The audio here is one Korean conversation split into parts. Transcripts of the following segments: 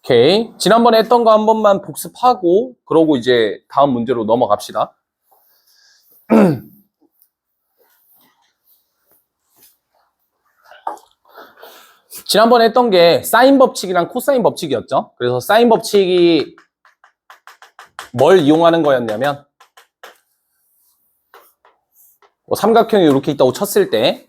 오케이. 지난번에 했던 거 한 번만 복습하고, 그러고 이제 다음 문제로 넘어갑시다. 지난번에 했던 게 사인 법칙이랑 코사인 법칙이었죠. 그래서 사인 법칙이 뭘 이용하는 거였냐면, 뭐 삼각형이 이렇게 있다고 쳤을 때,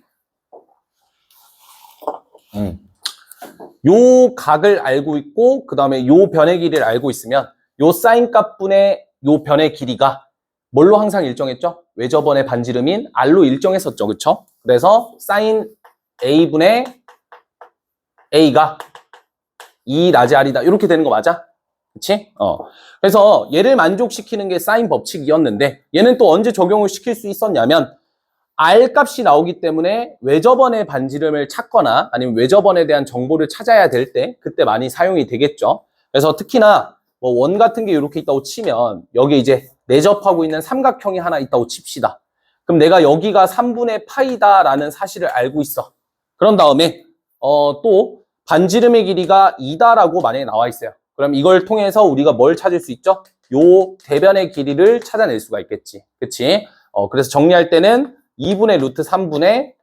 요 각을 알고 있고, 그 다음에 요 변의 길이를 알고 있으면, 요 사인 값분의 요 변의 길이가 뭘로 항상 일정했죠? 외접원의 반지름인 R로 일정했었죠. 그쵸? 그래서 사인 A분의 A가 2 라지 R이다. 이렇게 되는 거 맞아? 그치? 그래서 얘를 만족시키는 게 사인 법칙이었는데, 얘는 또 언제 적용을 시킬 수 있었냐면, R 값이 나오기 때문에 외접원의 반지름을 찾거나 아니면 외접원에 대한 정보를 찾아야 될 때 그때 많이 사용이 되겠죠. 그래서 특히나 뭐 원 같은 게 이렇게 있다고 치면 여기 이제 내접하고 있는 삼각형이 하나 있다고 칩시다. 그럼 내가 여기가 3분의 파이다라는 사실을 알고 있어. 그런 다음에 또 반지름의 길이가 2다라고 만약에 나와 있어요. 그럼 이걸 통해서 우리가 뭘 찾을 수 있죠? 요 대변의 길이를 찾아낼 수가 있겠지. 그치? 그래서 정리할 때는 2분의 루트 3분의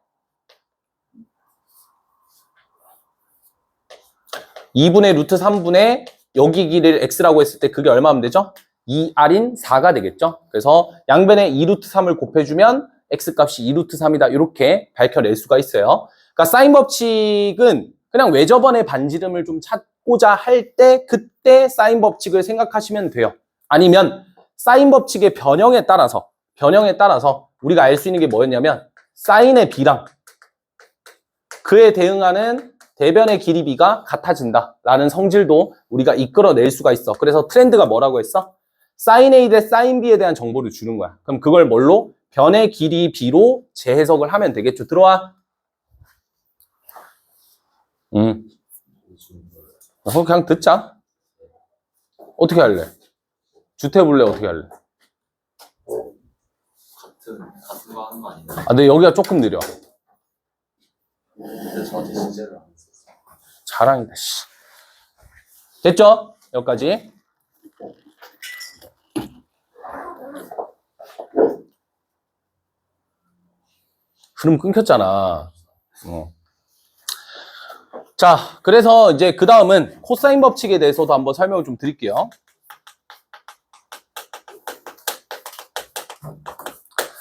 2분의 루트 3분의 여기 길이를 x라고 했을 때 그게 얼마면 되죠? 2r인 4가 되겠죠? 그래서 양변에 2루트 3을 곱해주면 x값이 2루트 3이다 이렇게 밝혀낼 수가 있어요. 그러니까 사인 법칙은 그냥 외접원의 반지름을 좀 찾고자 할 때 그때 사인 법칙을 생각하시면 돼요. 아니면 사인 법칙의 변형에 따라서 우리가 알 수 있는 게 뭐였냐면 사인의 b랑 그에 대응하는 대변의 길이 b가 같아진다라는 성질도 우리가 이끌어낼 수가 있어. 그래서 트렌드가 뭐라고 했어? 사인 A 대 사인 B에 대한 정보를 주는 거야. 그럼 그걸 뭘로? 변의 길이 b로 재해석을 하면 되겠죠. 들어와. 그냥 듣자. 어떻게 할래? 주태볼래? 어떻게 할래? 같은 거 하는 거 아닌가? 근데 여기가 조금 느려. 근데 저한테 진짜로 안 했었어. 자랑이다, 씨. 됐죠? 여기까지. 흐름 끊겼잖아. 자, 그래서 이제 그 다음은 코사인 법칙에 대해서도 한번 설명을 좀 드릴게요.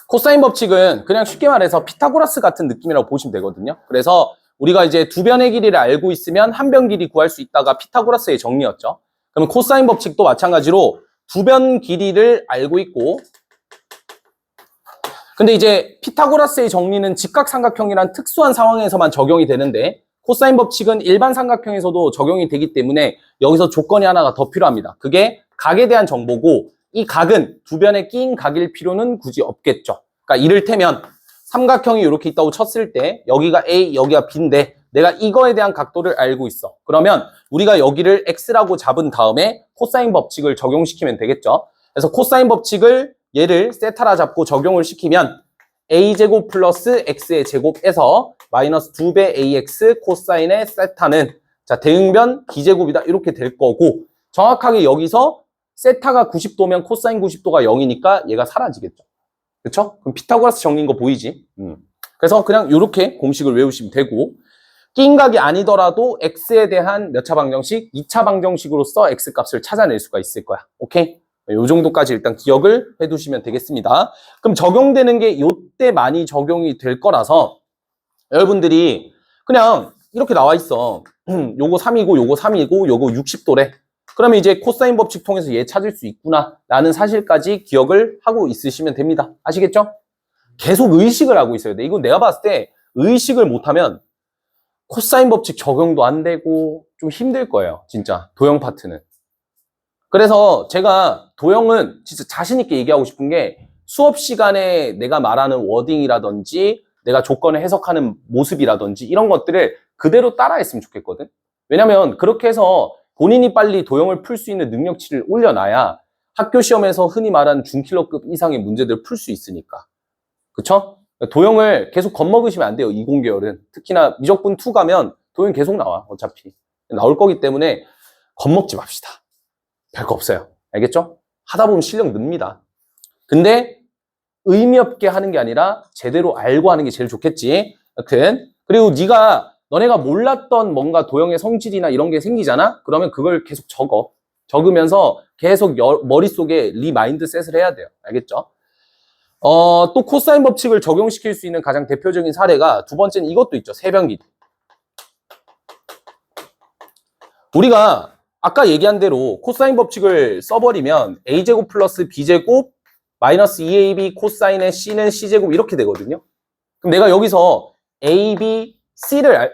코사인 법칙은 그냥 쉽게 말해서 피타고라스 같은 느낌이라고 보시면 되거든요. 그래서 우리가 이제 두 변의 길이를 알고 있으면 한 변 길이 구할 수 있다가 피타고라스의 정리였죠. 그러면 코사인 법칙도 마찬가지로 두 변 길이를 알고 있고, 근데 이제 피타고라스의 정리는 직각삼각형이란 특수한 상황에서만 적용이 되는데 코사인 법칙은 일반 삼각형에서도 적용이 되기 때문에 여기서 조건이 하나가 더 필요합니다. 그게 각에 대한 정보고 이 각은 두 변에 끼인 각일 필요는 굳이 없겠죠. 그러니까 이를테면 삼각형이 이렇게 있다고 쳤을 때 여기가 A, 여기가 B인데 내가 이거에 대한 각도를 알고 있어. 그러면 우리가 여기를 X라고 잡은 다음에 코사인 법칙을 적용시키면 되겠죠. 그래서 코사인 법칙을 얘를 세타라 잡고 적용을 시키면 A제곱 플러스 X의 제곱에서 마이너스 2배 AX 코사인의 세타는 자 대응변 B제곱이다 이렇게 될 거고 정확하게 여기서 세타가 90도면 코사인 90도가 0이니까 얘가 사라지겠죠. 그쵸? 그럼 피타고라스 정리인 거 보이지? 그래서 그냥 이렇게 공식을 외우시면 되고 끼인 각이 아니더라도 X에 대한 몇 차 방정식? 2차 방정식으로서 X값을 찾아낼 수가 있을 거야. 오케이? 요 정도까지 일단 기억을 해두시면 되겠습니다. 그럼 적용되는 게 요때 많이 적용이 될 거라서 여러분들이 그냥 이렇게 나와 있어. 요거 3이고 요거 3이고 요거 60도래. 그러면 이제 코사인 법칙 통해서 얘 찾을 수 있구나 라는 사실까지 기억을 하고 있으시면 됩니다. 아시겠죠? 계속 의식을 하고 있어야 돼. 이거 내가 봤을 때 의식을 못하면 코사인 법칙 적용도 안 되고 좀 힘들 거예요. 진짜 도형 파트는. 그래서 제가 도형은 진짜 자신 있게 얘기하고 싶은 게 수업 시간에 내가 말하는 워딩이라든지 내가 조건을 해석하는 모습이라든지 이런 것들을 그대로 따라했으면 좋겠거든. 왜냐면 그렇게 해서 본인이 빨리 도형을 풀 수 있는 능력치를 올려놔야 학교 시험에서 흔히 말하는 중킬러급 이상의 문제들을 풀 수 있으니까. 그쵸? 도형을 계속 겁먹으시면 안 돼요. 이공계열은. 특히나 미적분 2 가면 도형 계속 나와. 어차피. 나올 거기 때문에 겁먹지 맙시다. 별거 없어요. 알겠죠? 하다 보면 실력 늡니다. 근데 의미 없게 하는 게 아니라 제대로 알고 하는 게 제일 좋겠지. 여튼 그리고 너네가 몰랐던 뭔가 도형의 성질이나 이런 게 생기잖아? 그러면 그걸 계속 적어. 적으면서 계속 머릿속에 리마인드셋을 해야 돼요. 알겠죠? 또 코사인 법칙을 적용시킬 수 있는 가장 대표적인 사례가 두 번째는 이것도 있죠. 세변 길이. 우리가 아까 얘기한 대로 코사인 법칙을 써버리면 a제곱 플러스 b제곱 마이너스 2ab 코사인의 c는 c제곱 이렇게 되거든요. 그럼 내가 여기서 a, b, c를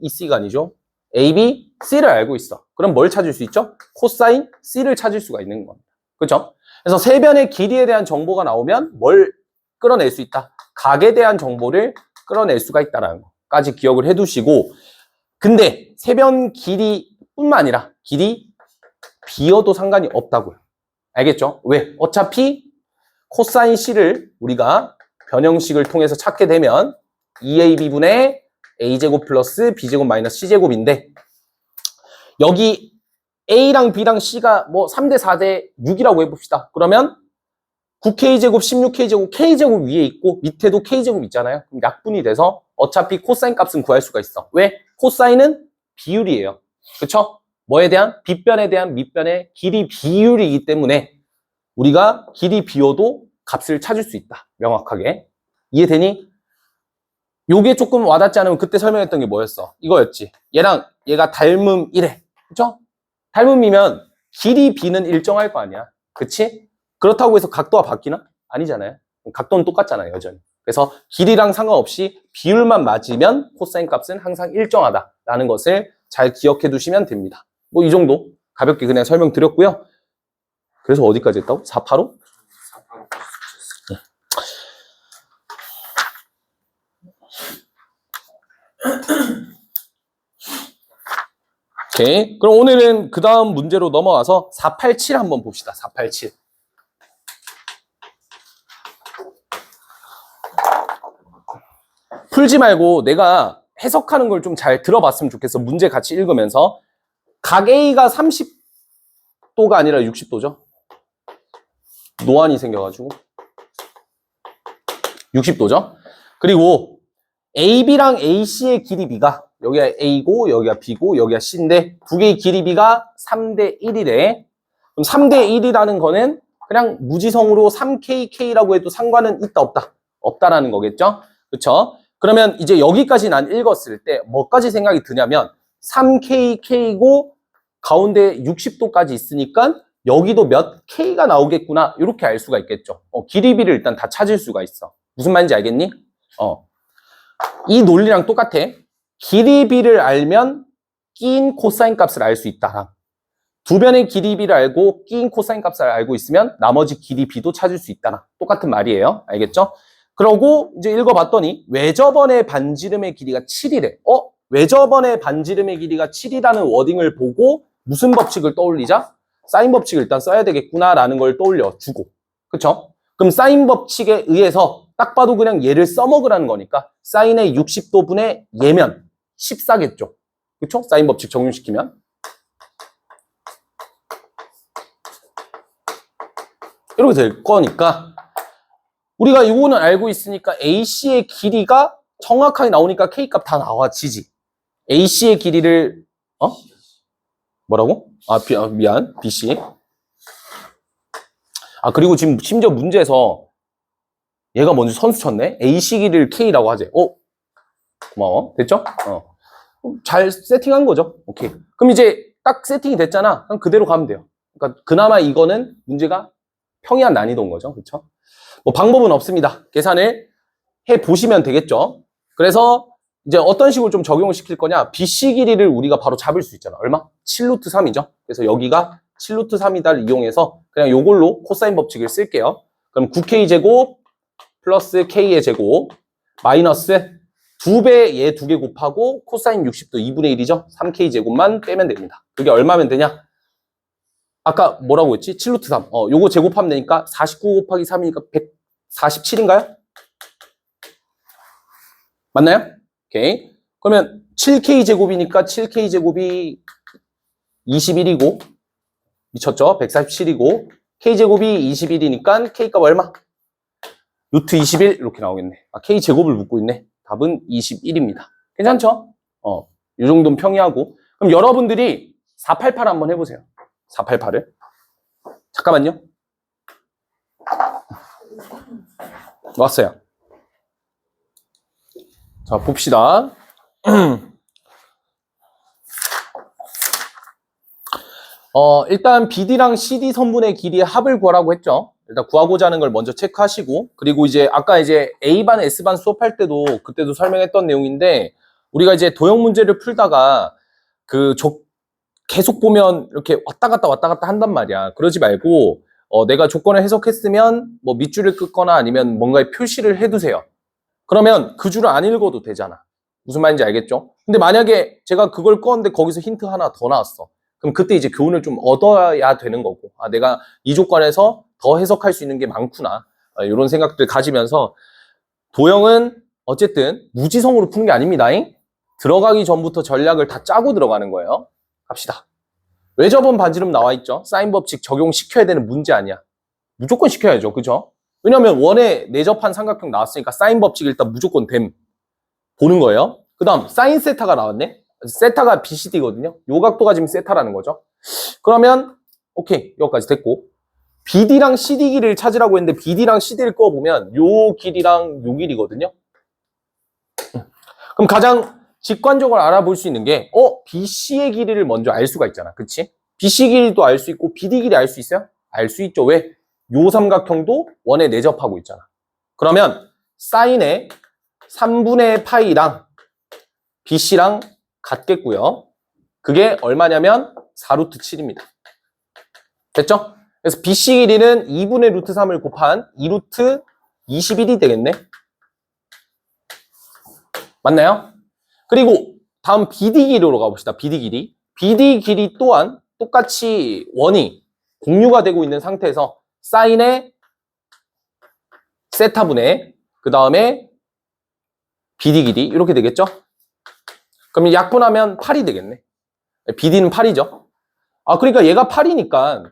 이 c가 아니죠. a, b, c를 알고 있어. 그럼 뭘 찾을 수 있죠? 코사인 c를 찾을 수가 있는 겁니다. 그렇죠? 그래서 세변의 길이에 대한 정보가 나오면 뭘 끌어낼 수 있다? 각에 대한 정보를 끌어낼 수가 있다는 것까지 기억을 해두시고, 근데 세변 길이뿐만 아니라 길이 비어도 상관이 없다고요. 알겠죠? 왜? 어차피 코사인 c를 우리가 변형식을 통해서 찾게 되면 2ab분의 a제곱 플러스 b제곱 마이너스 c제곱인데, 여기 a랑 b랑 c가 뭐 3대 4대 6이라고 해봅시다. 그러면 9k제곱, 16k제곱, k제곱 위에 있고 밑에도 k제곱 있잖아요. 그럼 약분이 돼서 어차피 코사인 값은 구할 수가 있어. 왜? 코사인은 비율이에요. 그쵸? 뭐에 대한? 빗변에 대한 밑변의 길이 비율이기 때문에 우리가 길이 비어도 값을 찾을 수 있다. 명확하게. 이해되니? 요게 조금 와닿지 않으면 그때 설명했던 게 뭐였어? 이거였지. 얘랑 얘가 닮음이래. 그쵸? 닮음이면 길이 비는 일정할 거 아니야. 그치? 그렇다고 해서 각도가 바뀌나? 아니잖아요. 각도는 똑같잖아요, 여전히. 그래서 길이랑 상관없이 비율만 맞으면 코사인 값은 항상 일정하다라는 것을 잘 기억해 두시면 됩니다. 뭐 이 정도 가볍게 그냥 설명드렸고요. 그래서 어디까지 했다고? 485? 네. 오케이. 그럼 오늘은 그 다음 문제로 넘어가서 487 한번 봅시다. 487. 풀지 말고 내가 해석하는 걸 좀 잘 들어봤으면 좋겠어. 문제 같이 읽으면서. 각 A가 30도가 아니라 60도죠. 노안이 생겨가지고. 60도죠. 그리고 AB랑 AC의 길이 B가 여기가 A고 여기가 B고 여기가 C인데 두 개의 길이 B가 3대 1이래. 그럼 3대 1이라는 거는 그냥 무지성으로 3KK라고 해도 상관은 있다 없다? 없다라는 거겠죠. 그렇죠? 그러면 이제 여기까지 난 읽었을 때 뭐까지 생각이 드냐면 3KK고 가운데 60도까지 있으니까 여기도 몇 K가 나오겠구나 이렇게 알 수가 있겠죠. 길이비를 일단 다 찾을 수가 있어. 무슨 말인지 알겠니? 이 논리랑 똑같아. 길이비를 알면 끼인 코사인 값을 알 수 있다. 두 변의 길이비를 알고 끼인 코사인 값을 알고 있으면 나머지 길이비도 찾을 수 있다. 똑같은 말이에요. 알겠죠? 그러고 이제 읽어봤더니 외접원의 반지름의 길이가 7이래. 외접원의 반지름의 길이가 7이라는 워딩을 보고 무슨 법칙을 떠올리자? 사인 법칙을 일단 써야 되겠구나라는 걸 떠올려주고. 그쵸? 그럼 사인 법칙에 의해서 딱 봐도 그냥 얘를 써먹으라는 거니까 사인의 60도분의 얘면 14겠죠. 그쵸? 사인 법칙 적용시키면. 이렇게 될 거니까 우리가 이거는 알고 있으니까 AC의 길이가 정확하게 나오니까 K값 다 나와지지. AC의 길이를 뭐라고? 미안. BC. 그리고 지금 심지어 문제에서 얘가 먼저 선수 쳤네. AC 길이를 K라고 하재. 고마워. 됐죠? 잘 세팅한 거죠. 오케이. 그럼 이제 딱 세팅이 됐잖아. 그럼 그대로 가면 돼요. 그러니까 그나마 이거는 문제가 평이한 난이도인 거죠. 그렇죠? 뭐 방법은 없습니다. 계산을 해 보시면 되겠죠. 그래서 이제 어떤 식으로 좀 적용을 시킬 거냐? BC 길이를 우리가 바로 잡을 수 있잖아. 얼마? 7루트 3이죠. 그래서 여기가 7루트 3이다를 이용해서 그냥 요걸로 코사인 법칙을 쓸게요. 그럼 9K제곱 플러스 K의 제곱 마이너스 2배 얘 2개 곱하고 코사인 60도 2분의 1이죠. 3K제곱만 빼면 됩니다. 그게 얼마면 되냐? 아까 뭐라고 했지? 7루트 3. 요거 제곱하면 되니까 49 곱하기 3이니까 147인가요? 맞나요? 오케이. 그러면 7K제곱이니까 7K제곱이 21이고 미쳤죠? 147이고 k제곱이 21이니까 k값 얼마? 루트 21 이렇게 나오겠네. 아, k제곱을 묻고 있네. 답은 21입니다. 괜찮죠? 이 정도는 평이하고. 그럼 여러분들이 488 한번 해보세요. 488을. 잠깐만요. 왔어요. 자, 봅시다. 일단 BD랑 CD 선분의 길이의 합을 구하라고 했죠. 일단 구하고자 하는 걸 먼저 체크하시고, 그리고 이제 아까 이제 A반, S반 수업할 때도 그때도 설명했던 내용인데, 우리가 이제 도형 문제를 풀다가 계속 보면 이렇게 왔다 갔다 한단 말이야. 그러지 말고 내가 조건을 해석했으면 뭐 밑줄을 긋거나 아니면 뭔가에 표시를 해두세요. 그러면 그 줄을 안 읽어도 되잖아. 무슨 말인지 알겠죠? 근데 만약에 제가 그걸 껐는데 거기서 힌트 하나 더 나왔어. 그럼 그때 이제 교훈을 좀 얻어야 되는 거고, 아, 내가 이 조건에서 더 해석할 수 있는 게 많구나. 이런 생각들 가지면서 도형은 어쨌든 무지성으로 푸는 게 아닙니다. 들어가기 전부터 전략을 다 짜고 들어가는 거예요. 갑시다. 외접은 반지름 나와 있죠. 사인 법칙 적용시켜야 되는 문제 아니야. 무조건 시켜야죠. 그죠? 왜냐면 원에 내접한 삼각형 나왔으니까 사인 법칙 일단 무조건 됨. 보는 거예요. 그 다음 사인 세타가 나왔네. 세타가 BCD거든요. 요 각도가 지금 세타라는 거죠. 그러면 오케이, 여기까지 됐고, BD랑 CD 길이를 찾으라고 했는데 BD랑 CD를 꺼보면 요 길이랑 요 길이거든요. 그럼 가장 직관적으로 알아볼 수 있는 게 BC의 길이를 먼저 알 수가 있잖아. 그치? BC 길이도 알 수 있고 BD 길이 알 수 있어요? 알 수 있죠. 왜? 요 삼각형도 원에 내접하고 있잖아. 그러면 사인의 3분의 파이랑 BC랑 같겠고요. 그게 얼마냐면 4루트 7입니다. 됐죠? 그래서 BC 길이는 2분의 루트 3을 곱한 2루트 21이 되겠네. 맞나요? 그리고 다음 BD 길이로 가봅시다. BD 길이. BD 길이 또한 똑같이 원이 공유가 되고 있는 상태에서 사인의 세타분의 그 다음에 BD 길이 이렇게 되겠죠? 그럼 약분하면 8이 되겠네. BD는 8이죠. 아, 그러니까 얘가 8이니까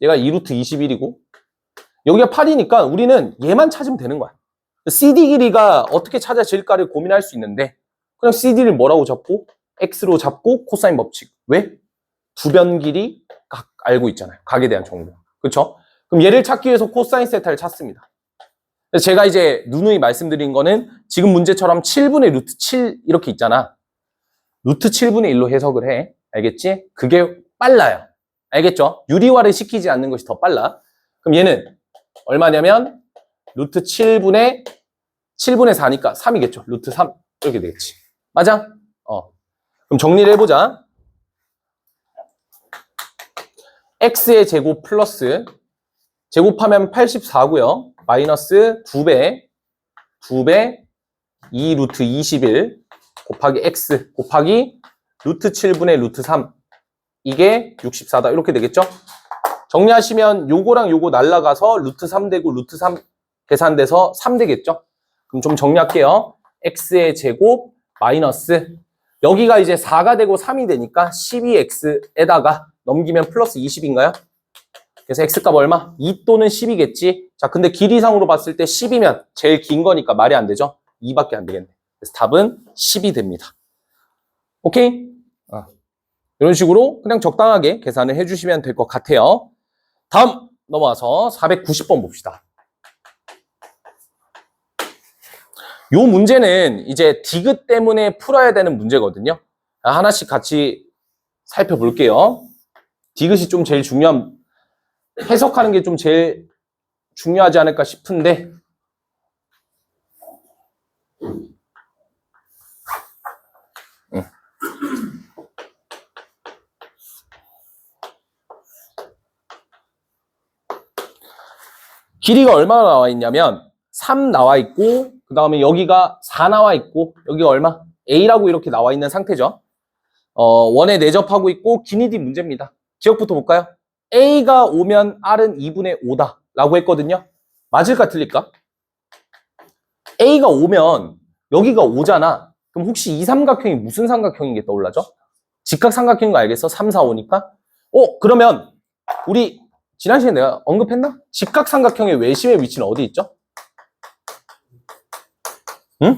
얘가 2루트 21이고 여기가 8이니까 우리는 얘만 찾으면 되는 거야. CD 길이가 어떻게 찾아질까를 고민할 수 있는데 그냥 CD를 뭐라고 잡고 X로 잡고 코사인 법칙. 왜? 두 변 길이 각 알고 있잖아요. 각에 대한 정보. 그렇죠? 그럼 얘를 찾기 위해서 코사인 세타를 찾습니다. 그래서 제가 이제 누누이 말씀드린 거는 지금 문제처럼 7분의 루트 7 이렇게 있잖아. 루트 7분의 1로 해석을 해. 알겠지? 그게 빨라요. 알겠죠? 유리화를 시키지 않는 것이 더 빨라. 그럼 얘는 얼마냐면 루트 7분의 4니까 3이겠죠. 루트 3 이렇게 되겠지. 맞아? 그럼 정리를 해보자. x의 제곱 플러스 제곱하면 84고요. 마이너스 2배 2 루트 21 곱하기 x 곱하기 루트 7분의 루트 3 이게 64다. 이렇게 되겠죠? 정리하시면 요거랑 요거 날라가서 루트 3 되고 루트 3 계산돼서 3 되겠죠? 그럼 좀 정리할게요. x의 제곱 마이너스 여기가 이제 4가 되고 3이 되니까 12x에다가 넘기면 플러스 20인가요? 그래서 x값 얼마? 2 또는 10이겠지? 자, 근데 길이상으로 봤을 때 10이면 제일 긴 거니까 말이 안 되죠? 2밖에 안 되겠네. 그래서 답은 10이 됩니다. 오케이? 이런 식으로 그냥 적당하게 계산을 해주시면 될 것 같아요. 다음 넘어와서 490번 봅시다. 요 문제는 이제 디귿 때문에 풀어야 되는 문제거든요. 하나씩 같이 살펴볼게요. 디귿이 좀 제일 해석하는 게 좀 제일 중요하지 않을까 싶은데, 길이가 얼마나 나와 있냐면 3 나와 있고 그 다음에 여기가 4 나와 있고 여기가 얼마? A라고 이렇게 나와 있는 상태죠. 원에 내접하고 있고 기니디 문제입니다. 기억부터 볼까요? A가 오면 R은 2분의 5다 라고 했거든요. 맞을까 틀릴까? A가 오면 여기가 5잖아. 그럼 혹시 이 삼각형이 무슨 삼각형인 게 떠올라죠? 직각 삼각형인 거 알겠어? 3, 4, 5니까? 그러면 우리 지난 시간에 내가 언급했나? 직각삼각형의 외심의 위치는 어디 있죠? 응?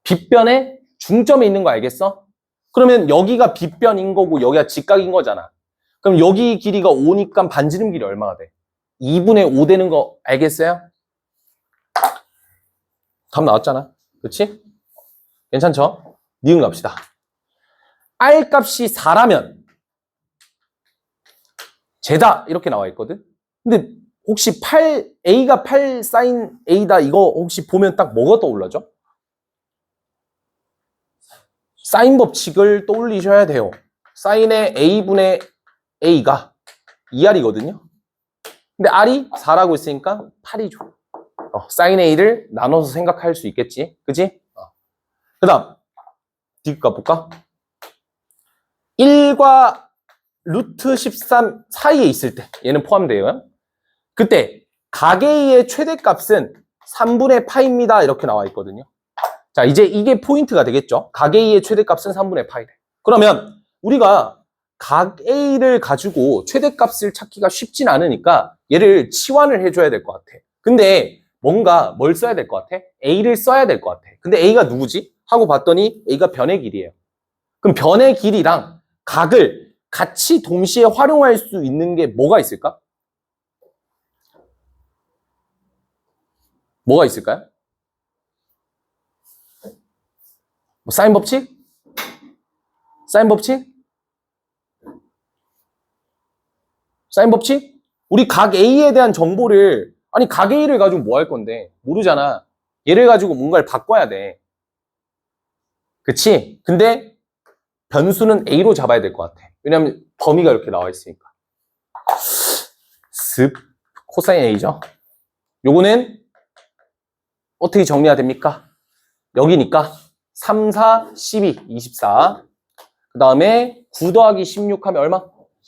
빗변에 중점에 있는 거 알겠어? 그러면 여기가 빗변인 거고 여기가 직각인 거잖아. 그럼 여기 길이가 5니까 반지름 길이 얼마가 돼? 2분의 5 되는 거 알겠어요? 답 나왔잖아. 그렇지? 괜찮죠? 니은 갑시다. R 값이 4라면 제다 이렇게 나와 있거든. 근데 혹시 A가 8 사인 A다 이거 혹시 보면 딱 뭐가 떠올라죠? 사인 법칙을 떠올리셔야 돼요. 사인의 A분의 A가 2R이거든요. 근데 R이 4라고 있으니까 8이죠. 사인 A를 나눠서 생각할 수 있겠지. 그지? 그 다음 D값 볼까? 1과 루트 13 사이에 있을 때 얘는 포함돼요. 그때 각 A의 최대값은 3분의 파입니다. 이렇게 나와 있거든요. 자, 이제 이게 포인트가 되겠죠. 각 A의 최대값은 3분의 파이래. 그러면 우리가 각 A를 가지고 최대값을 찾기가 쉽진 않으니까 얘를 치환을 해줘야 될 것 같아. 근데 뭔가 뭘 써야 될 것 같아? A를 써야 될 것 같아. 근데 A가 누구지? 하고 봤더니 A가 변의 길이에요. 그럼 변의 길이랑 각을 같이 동시에 활용할 수 있는 게 뭐가 있을까? 뭐가 있을까요? 뭐 사인 법칙? 사인 법칙? 사인 법칙? 우리 각 A에 대한 정보를 아니 각 A를 가지고 뭐 할 건데 모르잖아. 얘를 가지고 뭔가를 바꿔야 돼. 그치? 근데 변수는 A로 잡아야 될 것 같아. 왜냐면 범위가 이렇게 나와 있으니까. 습 코사인 A죠. 요거는 어떻게 정리가 됩니까? 여기니까 3, 4, 12, 24. 그 다음에 9 더하기 16 하면 얼마?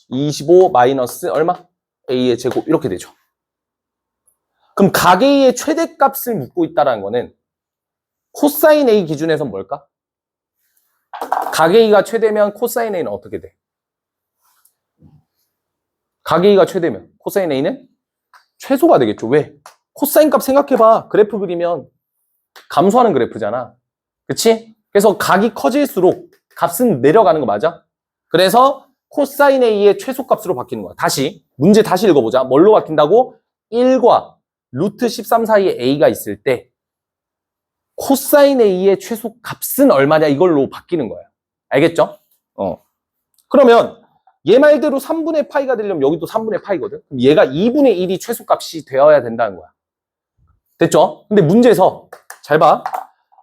25 마이너스 얼마? A의 제곱 이렇게 되죠. 그럼 각 A의 최대값을 묻고 있다는 거는 코사인 A 기준에선 뭘까? 각 A가 최대면 코사인 A는 어떻게 돼? 각 A가 최대면 코사인 A는 최소가 되겠죠. 왜? 코사인 값 생각해봐. 그래프 그리면 감소하는 그래프잖아. 그치? 그래서 각이 커질수록 값은 내려가는 거 맞아? 그래서 코사인 A의 최소값으로 바뀌는 거야. 문제 다시 읽어보자. 뭘로 바뀐다고? 1과 루트 13 사이에 A가 있을 때 코사인 A의 최소값은 얼마냐 이걸로 바뀌는 거야. 알겠죠? 그러면 얘 말대로 3분의 파이가 되려면 여기도 3분의 파이거든. 그럼 얘가 2분의 1이 최소값이 되어야 된다는 거야. 됐죠? 근데 문제에서 잘 봐.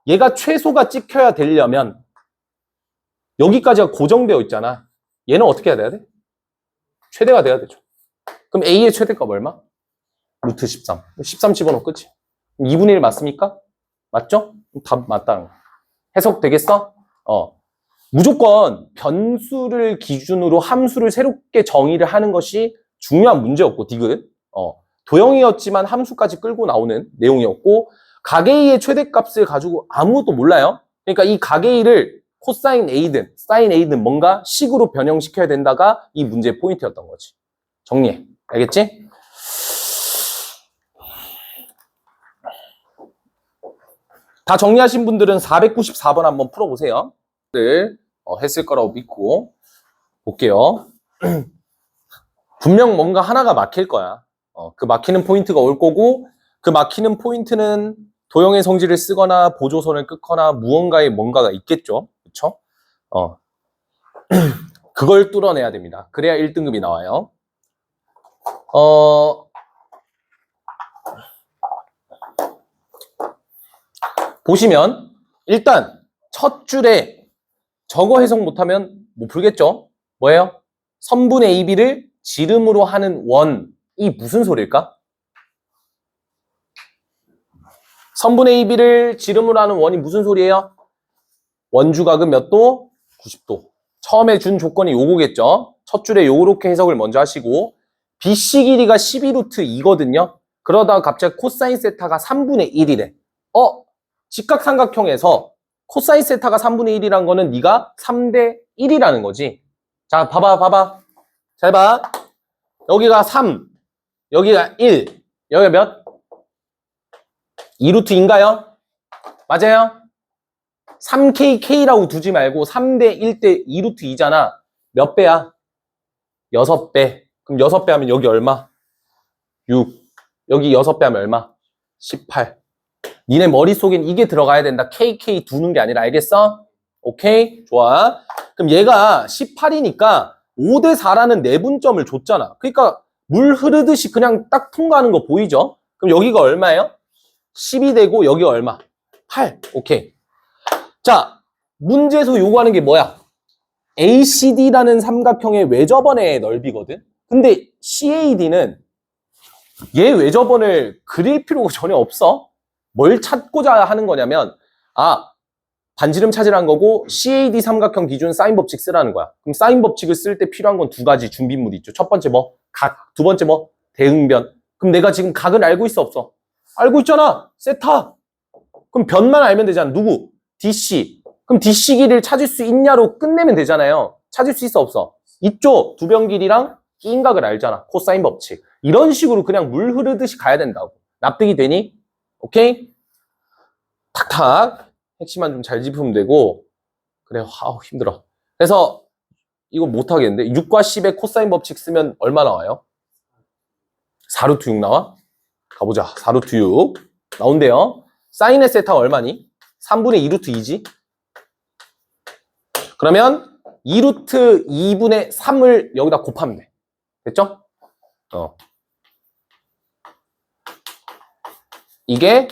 얘가 최소가 찍혀야 되려면 여기까지가 고정되어 있잖아. 얘는 어떻게 해야 돼? 최대가 돼야 되죠. 그럼 A의 최대값 얼마? 루트 13. 13 집어넣어 끝이. 2분의 1 맞습니까? 맞죠? 답 맞다는 거. 해석 되겠어? 무조건 변수를 기준으로 함수를 새롭게 정의를 하는 것이 중요한 문제였고, 디귿. 도형이었지만 함수까지 끌고 나오는 내용이었고, 각 A의 최대값을 가지고 아무것도 몰라요. 그러니까 이 각 A를 코사인 A든 사인 A든 뭔가 식으로 변형시켜야 된다가 이 문제의 포인트였던 거지. 정리해. 알겠지? 다 정리하신 분들은 494번 한번 풀어보세요. 했을 거라고 믿고 볼게요. 분명 뭔가 하나가 막힐 거야. 그 막히는 포인트가 올 거고 그 막히는 포인트는 도형의 성질을 쓰거나 보조선을 끊거나 무언가에 뭔가가 있겠죠. 그쵸? 그걸 뚫어내야 됩니다. 그래야 1등급이 나와요. 보시면 일단 첫 줄에 저거 해석 못하면 못 풀겠죠? 뭐예요? 선분의 AB를 지름으로 하는 원이 무슨 소리일까? 선분의 AB를 지름으로 하는 원이 무슨 소리예요? 원주각은 몇 도? 90도. 처음에 준 조건이 요거겠죠? 첫 줄에 요렇게 해석을 먼저 하시고 BC 길이가 12루트 2거든요. 그러다가 갑자기 코사인 세타가 3분의 1이래. 직각삼각형에서 코사인 세타가 3분의 1이란 거는 네가 3대 1이라는 거지. 자, 봐봐. 잘 봐. 여기가 3, 여기가 1, 여기가 몇? 2루트인가요? 맞아요? 3KK라고 두지 말고 3대 1대 2루트 2잖아. 몇 배야? 6배. 그럼 6배 하면 여기 얼마? 6. 여기 6배 하면 얼마? 18. 니네 머릿속엔 이게 들어가야 된다. KK 두는 게 아니라. 알겠어? 오케이? 좋아. 그럼 얘가 18이니까 5대 4라는 내분점을 줬잖아. 그러니까 물 흐르듯이 그냥 딱 통과하는 거 보이죠? 그럼 여기가 얼마예요? 10이 되고 여기가 얼마? 8. 오케이. 자, 문제에서 요구하는 게 뭐야? ACD라는 삼각형의 외접원의 넓이거든? 근데 CAD는 얘 외접원을 그릴 필요가 전혀 없어. 뭘 찾고자 하는 거냐면, 반지름 찾으라는 거고, CAD 삼각형 기준 사인 법칙 쓰라는 거야. 그럼 사인 법칙을 쓸 때 필요한 건 두 가지 준비물이 있죠. 첫 번째 뭐? 각. 두 번째 뭐? 대응변. 그럼 내가 지금 각은 알고 있어, 없어? 알고 있잖아. 세타. 그럼 변만 알면 되잖아. 누구? DC. 그럼 DC 길이를 찾을 수 있냐로 끝내면 되잖아요. 찾을 수 있어, 없어? 이쪽 두 변 길이랑 끼인각을 알잖아. 코사인 법칙. 이런 식으로 그냥 물 흐르듯이 가야 된다고. 납득이 되니? 오케이? 탁탁. 핵심만 좀 잘 짚으면 되고. 그래, 힘들어. 그래서 이거 못하겠는데. 6과 10의 코사인 법칙 쓰면 얼마 나와요? 4루트 6 나와? 가보자. 4루트 6. 나온대요. 사인의 세타가 얼마니? 3분의 2루트 2지? 그러면 2루트 2분의 3을 여기다 곱하면 돼. 됐죠? 이게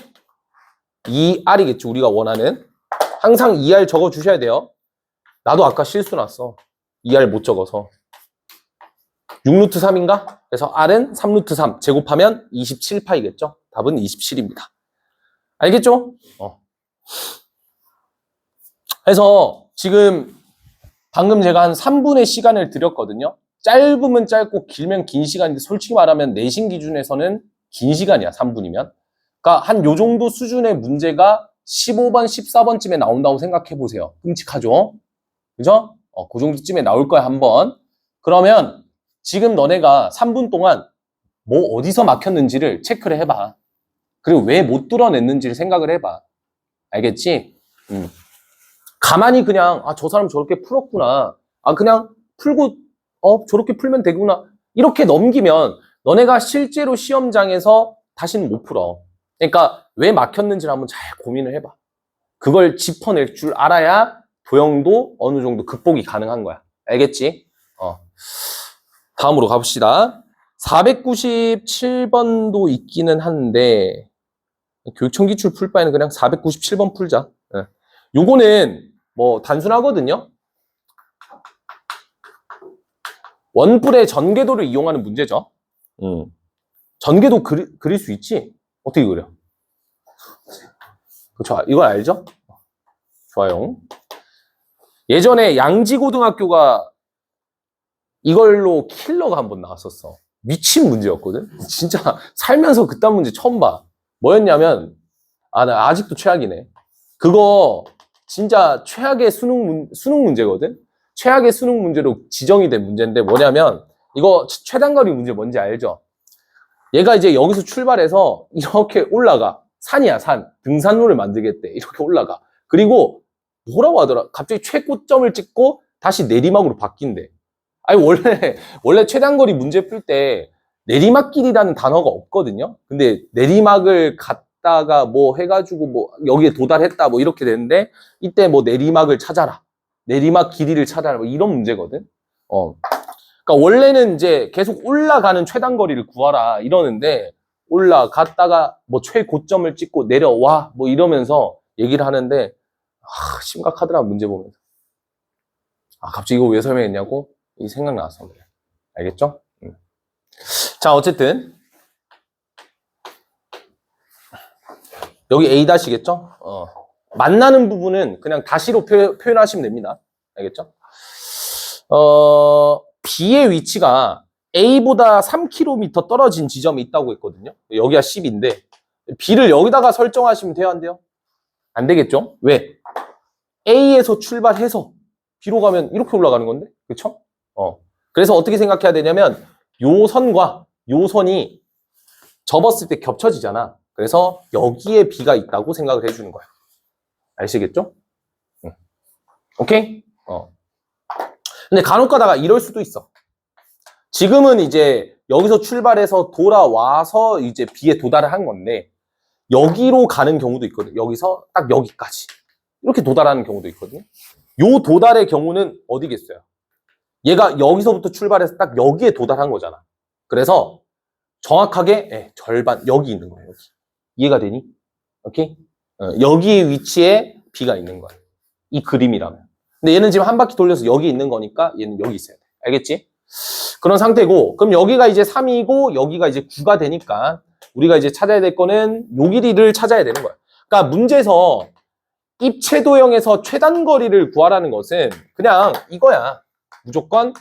2R이겠지. 우리가 원하는. 항상 2R 적어주셔야 돼요. 나도 아까 실수 났어. 2R 못 적어서. 6루트 3인가? 그래서 R은 3루트 3. 제곱하면 27파이겠죠? 답은 27입니다. 알겠죠? 그래서 지금 방금 제가 한 3분의 시간을 드렸거든요. 짧으면 짧고 길면 긴 시간인데 솔직히 말하면 내신 기준에서는 긴 시간이야. 3분이면. 그러니까 한 요 정도 수준의 문제가 15번, 14번쯤에 나온다고 생각해 보세요. 끔찍하죠? 그죠? 그 정도쯤에 나올 거야, 한번. 그러면 지금 너네가 3분 동안 뭐 어디서 막혔는지를 체크를 해봐. 그리고 왜 못 뚫어냈는지를 생각을 해봐. 알겠지? 가만히 그냥 저 사람 저렇게 풀었구나. 그냥 풀고 저렇게 풀면 되구나. 이렇게 넘기면 너네가 실제로 시험장에서 다시는 못 풀어. 그러니까 왜 막혔는지를 한번 잘 고민을 해봐. 그걸 짚어낼 줄 알아야 도형도 어느 정도 극복이 가능한 거야. 알겠지? 다음으로 가봅시다. 497번도 있기는 한데 교육청 기출 풀 바에는 그냥 497번 풀자. 요거는 뭐 단순하거든요. 원뿔의 전개도를 이용하는 문제죠. 전개도 그릴 수 있지? 어떻게 그려? 그렇죠. 이걸 알죠? 좋아요. 예전에 양지고등학교가 이걸로 킬러가 한번 나왔었어. 미친 문제였거든? 진짜 살면서 그딴 문제 처음 봐. 뭐였냐면, 나 아직도 최악이네. 그거 진짜 최악의 수능 문제거든? 최악의 수능 문제로 지정이 된 문제인데 뭐냐면, 이거 최단거리 문제 뭔지 알죠? 얘가 이제 여기서 출발해서 이렇게 올라가. 산이야, 산. 등산로를 만들겠대. 이렇게 올라가. 그리고 뭐라고 하더라? 갑자기 최고점을 찍고 다시 내리막으로 바뀐대. 아니, 원래 최단거리 문제 풀 때 내리막길이라는 단어가 없거든요? 근데 내리막을 갔다가 뭐 해가지고 뭐 여기에 도달했다 뭐 이렇게 되는데 이때 뭐 내리막을 찾아라. 내리막 길이를 찾아라. 뭐 이런 문제거든? 그러니까 원래는 이제 계속 올라가는 최단거리를 구하라 이러는데 올라갔다가 뭐 최고점을 찍고 내려와 뭐 이러면서 얘기를 하는데 심각하더라 문제 보면서. 갑자기 이거 왜 설명했냐고? 이 생각나서 그래. 알겠죠? 자, 어쨌든 여기 A-겠죠? 만나는 부분은 그냥 다시로 표현하시면 됩니다. 알겠죠? B의 위치가 A보다 3km 떨어진 지점이 있다고 했거든요. 여기가 10인데 B를 여기다가 설정하시면 돼요, 안 돼요? 안 되겠죠? 왜? A에서 출발해서 B로 가면 이렇게 올라가는 건데, 그렇죠? 그래서 어떻게 생각해야 되냐면 요 선과 요 선이 접었을 때 겹쳐지잖아. 그래서 여기에 B가 있다고 생각을 해주는 거야. 아시겠죠? 응. 오케이? 근데 간혹 가다가 이럴 수도 있어. 지금은 이제 여기서 출발해서 돌아와서 이제 B에 도달을 한 건데 여기로 가는 경우도 있거든. 여기서 딱 여기까지. 이렇게 도달하는 경우도 있거든요. 요 도달의 경우는 어디겠어요? 얘가 여기서부터 출발해서 딱 여기에 도달한 거잖아. 그래서 정확하게 절반 여기 있는 거예요. 여기. 이해가 되니? 오케이? 여기 위치에 B가 있는 거야. 이 그림이라면. 근데 얘는 지금 한 바퀴 돌려서 여기 있는 거니까 얘는 여기 있어야 돼. 알겠지? 그런 상태고, 그럼 여기가 이제 3이고 여기가 이제 9가 되니까 우리가 이제 찾아야 될 거는 요 길이를 찾아야 되는 거야. 그러니까 문제에서 입체도형에서 최단거리를 구하라는 것은 그냥 이거야. 무조건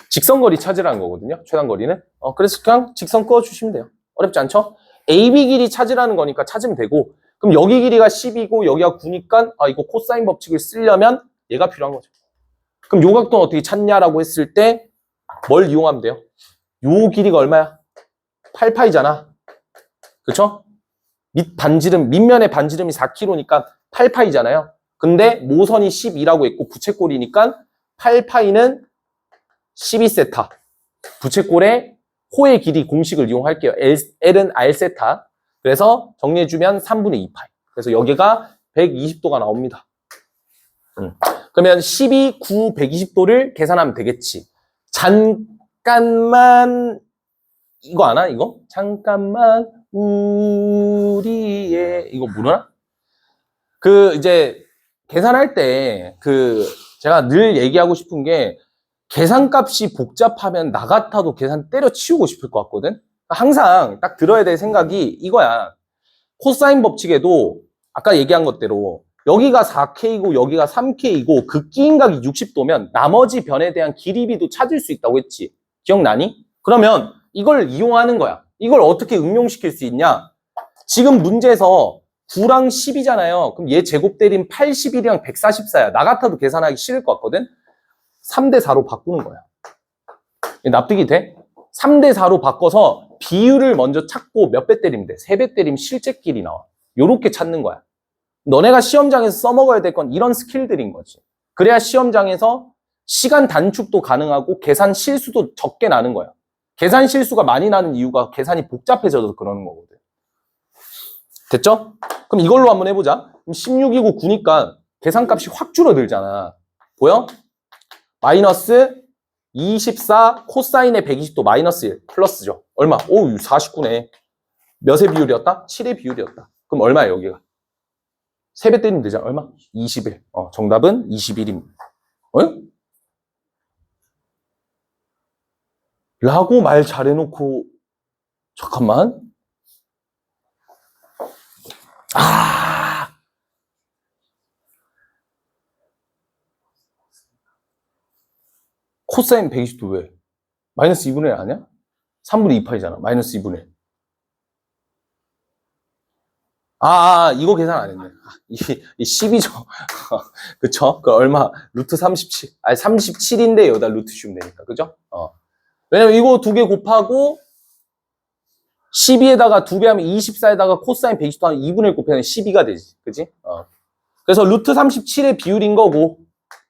직선거리 찾으라는 거거든요. 최단거리는. 그래서 그냥 직선 그어주시면 돼요. 어렵지 않죠? AB 길이 찾으라는 거니까 찾으면 되고, 그럼 여기 길이가 10이고 여기가 9니까 이거 코사인 법칙을 쓰려면 얘가 필요한 거죠. 그럼 요 각도는 어떻게 찾냐라고 했을 때 뭘 이용하면 돼요? 요 길이가 얼마야? 8파이잖아. 그쵸? 밑면의 반지름이 4km니까 8파이잖아요. 근데 모선이 12라고 했고 부채꼴이니까 8파이는 12세타. 부채꼴의 호의 길이 공식을 이용할게요. L은 R세타. 그래서 정리해주면 3분의 2파이. 그래서 여기가 120도가 나옵니다. 그러면 12, 9, 120도를 계산하면 되겠지. 잠깐만, 이거 아나? 이거? 잠깐만, 우리의, 이거 모르나? 이제, 계산할 때, 제가 늘 얘기하고 싶은 게, 계산값이 복잡하면 나 같아도 계산 때려치우고 싶을 것 같거든? 항상 딱 들어야 될 생각이 이거야. 코사인 법칙에도 아까 얘기한 것대로 여기가 4K이고 여기가 3K이고 극기인각이 60도면 나머지 변에 대한 길이비도 찾을 수 있다고 했지. 기억나니? 그러면 이걸 이용하는 거야. 이걸 어떻게 응용시킬 수 있냐? 지금 문제에서 9랑 10이잖아요. 그럼 얘 제곱 때린 81이랑 144야. 나 같아도 계산하기 싫을 것 같거든? 3대 4로 바꾸는 거야. 납득이 돼? 3대 4로 바꿔서 비율을 먼저 찾고 몇 배 때리면 돼? 3배 때리면 실제 길이 나와. 요렇게 찾는 거야. 너네가 시험장에서 써먹어야 될 건 이런 스킬들인 거지. 그래야 시험장에서 시간 단축도 가능하고 계산 실수도 적게 나는 거야. 계산 실수가 많이 나는 이유가 계산이 복잡해져서 그러는 거거든. 됐죠? 그럼 이걸로 한번 해보자. 그럼 16이고 9니까 계산값이 확 줄어들잖아. 보여? 마이너스 24 코사인의 120도 마이너스 1 플러스죠. 얼마? 오, 49네. 몇의 비율이었다? 7의 비율이었다. 그럼 얼마야 여기가? 3배 때리면 되잖아. 얼마? 21. 정답은 21입니다. 라고 말 잘해놓고 잠깐만. 코사인 120도 왜? 마이너스 2분의 1 아니야? 3분의 2파이잖아. 마이너스 2분의 1. 이거 계산 안 했네. 이 10이죠. 그쵸? 얼마? 루트 37. 37인데 여기다 루트 씌우면 되니까. 그죠? 왜냐면 이거 두 개 곱하고 12에다가 두 배 하면 24에다가 코사인 120도 하면 2분의 1 곱하면 12가 되지. 그지? 그래서 루트 37의 비율인 거고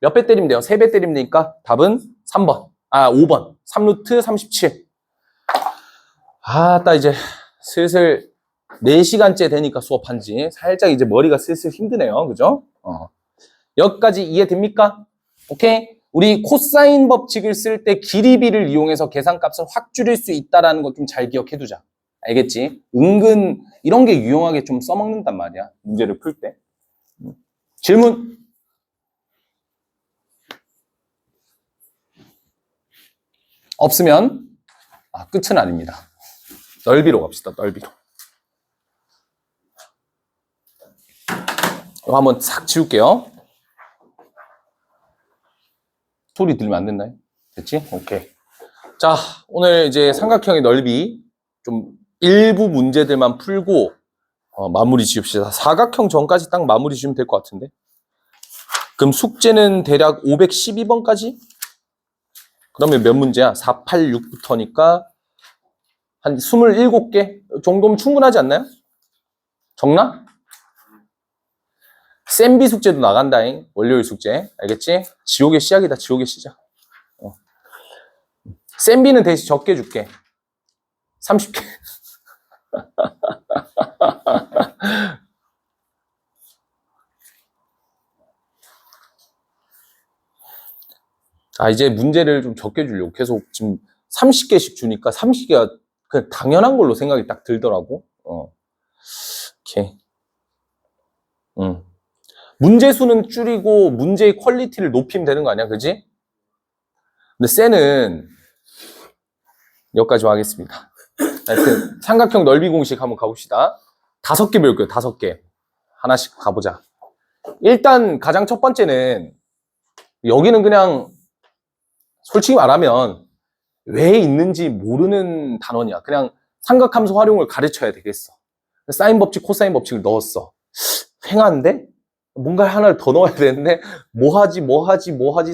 몇 배 때리면 돼요? 3배 때리면 되니까 답은 3번. 5번. 3루트 37. 딱 이제 슬슬 4시간째 되니까 수업한 지 살짝 이제 머리가 슬슬 힘드네요. 그죠? 여기까지 이해됩니까? 오케이? 우리 코사인 법칙을 쓸 때 길이비를 이용해서 계산값을 확 줄일 수 있다는 거 좀 잘 기억해 두자. 알겠지? 은근 이런 게 유용하게 좀 써먹는단 말이야. 문제를 풀 때. 질문? 없으면 끝은 아닙니다. 넓이로 갑시다. 넓이로. 이거 한번 싹 지울게요. 소리 들으면 안 된다요? 됐지? 오케이. 자, 오늘 이제 삼각형의 넓이 좀 일부 문제들만 풀고 마무리 지읍시다. 사각형 전까지 딱 마무리 지으면 될 것 같은데. 그럼 숙제는 대략 512번까지? 그러면 몇 문제야? 4, 8, 6부터니까 한 27개 정도면 충분하지 않나요? 적나? 센비 숙제도 나간다잉. 월요일 숙제. 알겠지? 지옥의 시작이다. 지옥의 시작. 센비는 대신 적게 줄게. 30개. 이제 문제를 좀 적게 주려고 계속 지금 30개씩 주니까 30개가 그냥 당연한 걸로 생각이 딱 들더라고. 이렇게. 문제 수는 줄이고 문제의 퀄리티를 높이면 되는 거 아니야? 그지? 근데 쎄는 여기까지만 하겠습니다. 하여튼 삼각형 넓이 공식 한번 가봅시다. 5개 배울 거예요. 5개. 하나씩 가보자. 일단 가장 첫 번째는 여기는 그냥 솔직히 말하면 왜 있는지 모르는 단원이야. 그냥 삼각함수 활용을 가르쳐야 되겠어. 사인 법칙, 코사인 법칙을 넣었어. 횡한데? 뭔가 하나를 더 넣어야 되는데 뭐 하지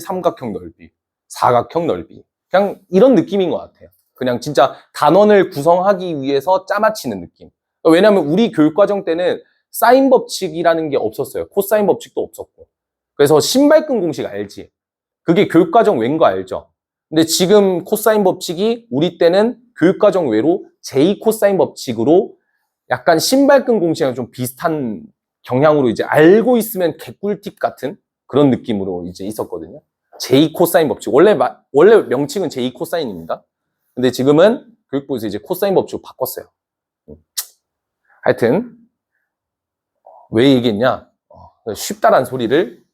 삼각형 넓이, 사각형 넓이. 그냥 이런 느낌인 것 같아요. 그냥 진짜 단원을 구성하기 위해서 짜맞히는 느낌. 왜냐하면 우리 교육과정 때는 사인 법칙이라는 게 없었어요. 코사인 법칙도 없었고. 그래서 신발끈 공식 알지? 그게 교육과정 외인 거 알죠? 근데 지금 코사인 법칙이 우리 때는 교육과정 외로 제2 코사인 법칙으로 약간 신발끈 공식이랑 좀 비슷한 경향으로 이제 알고 있으면 개꿀팁 같은 그런 느낌으로 이제 있었거든요. 제2 코사인 법칙. 원래 명칭은 제2 코사인입니다. 근데 지금은 교육부에서 이제 코사인 법칙으로 바꿨어요. 하여튼 왜 얘기했냐? 쉽다란 소리를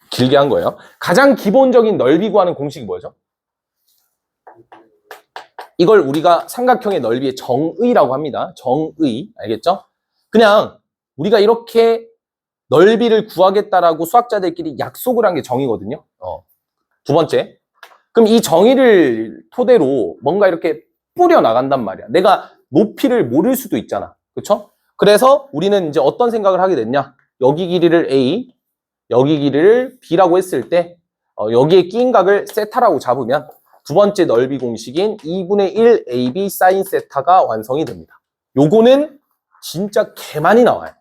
길게 한 거예요. 가장 기본적인 넓이 구하는 공식이 뭐죠? 이걸 우리가 삼각형의 넓이의 정의라고 합니다. 정의. 알겠죠? 그냥 우리가 이렇게 넓이를 구하겠다라고 수학자들끼리 약속을 한 게 정의거든요. 두 번째. 그럼 이 정의를 토대로 뭔가 이렇게 뿌려 나간단 말이야. 내가 높이를 모를 수도 있잖아. 그렇죠? 그래서 우리는 이제 어떤 생각을 하게 됐냐? 여기 길이를 A, 여기 길이를 B라고 했을 때 여기에 끼인 각을 세타라고 잡으면 두 번째 넓이 공식인 2분의 1 AB 사인 세타가 완성이 됩니다. 요거는 진짜 개 많이 나와요.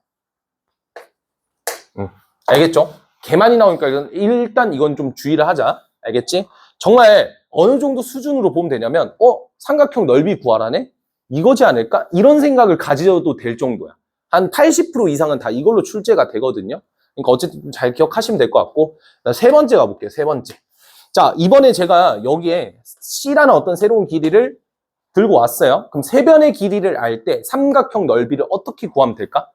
알겠죠? 개 많이 나오니까 일단 이건 좀 주의를 하자. 알겠지? 정말 어느 정도 수준으로 보면 되냐면 삼각형 넓이 구하라네? 이거지 않을까? 이런 생각을 가져도 될 정도야. 한 80% 이상은 다 이걸로 출제가 되거든요. 그러니까 어쨌든 잘 기억하시면 될 것 같고 세 번째 가볼게요. 세 번째. 자, 이번에 제가 여기에 C라는 어떤 새로운 길이를 들고 왔어요. 그럼 세 변의 길이를 알 때 삼각형 넓이를 어떻게 구하면 될까?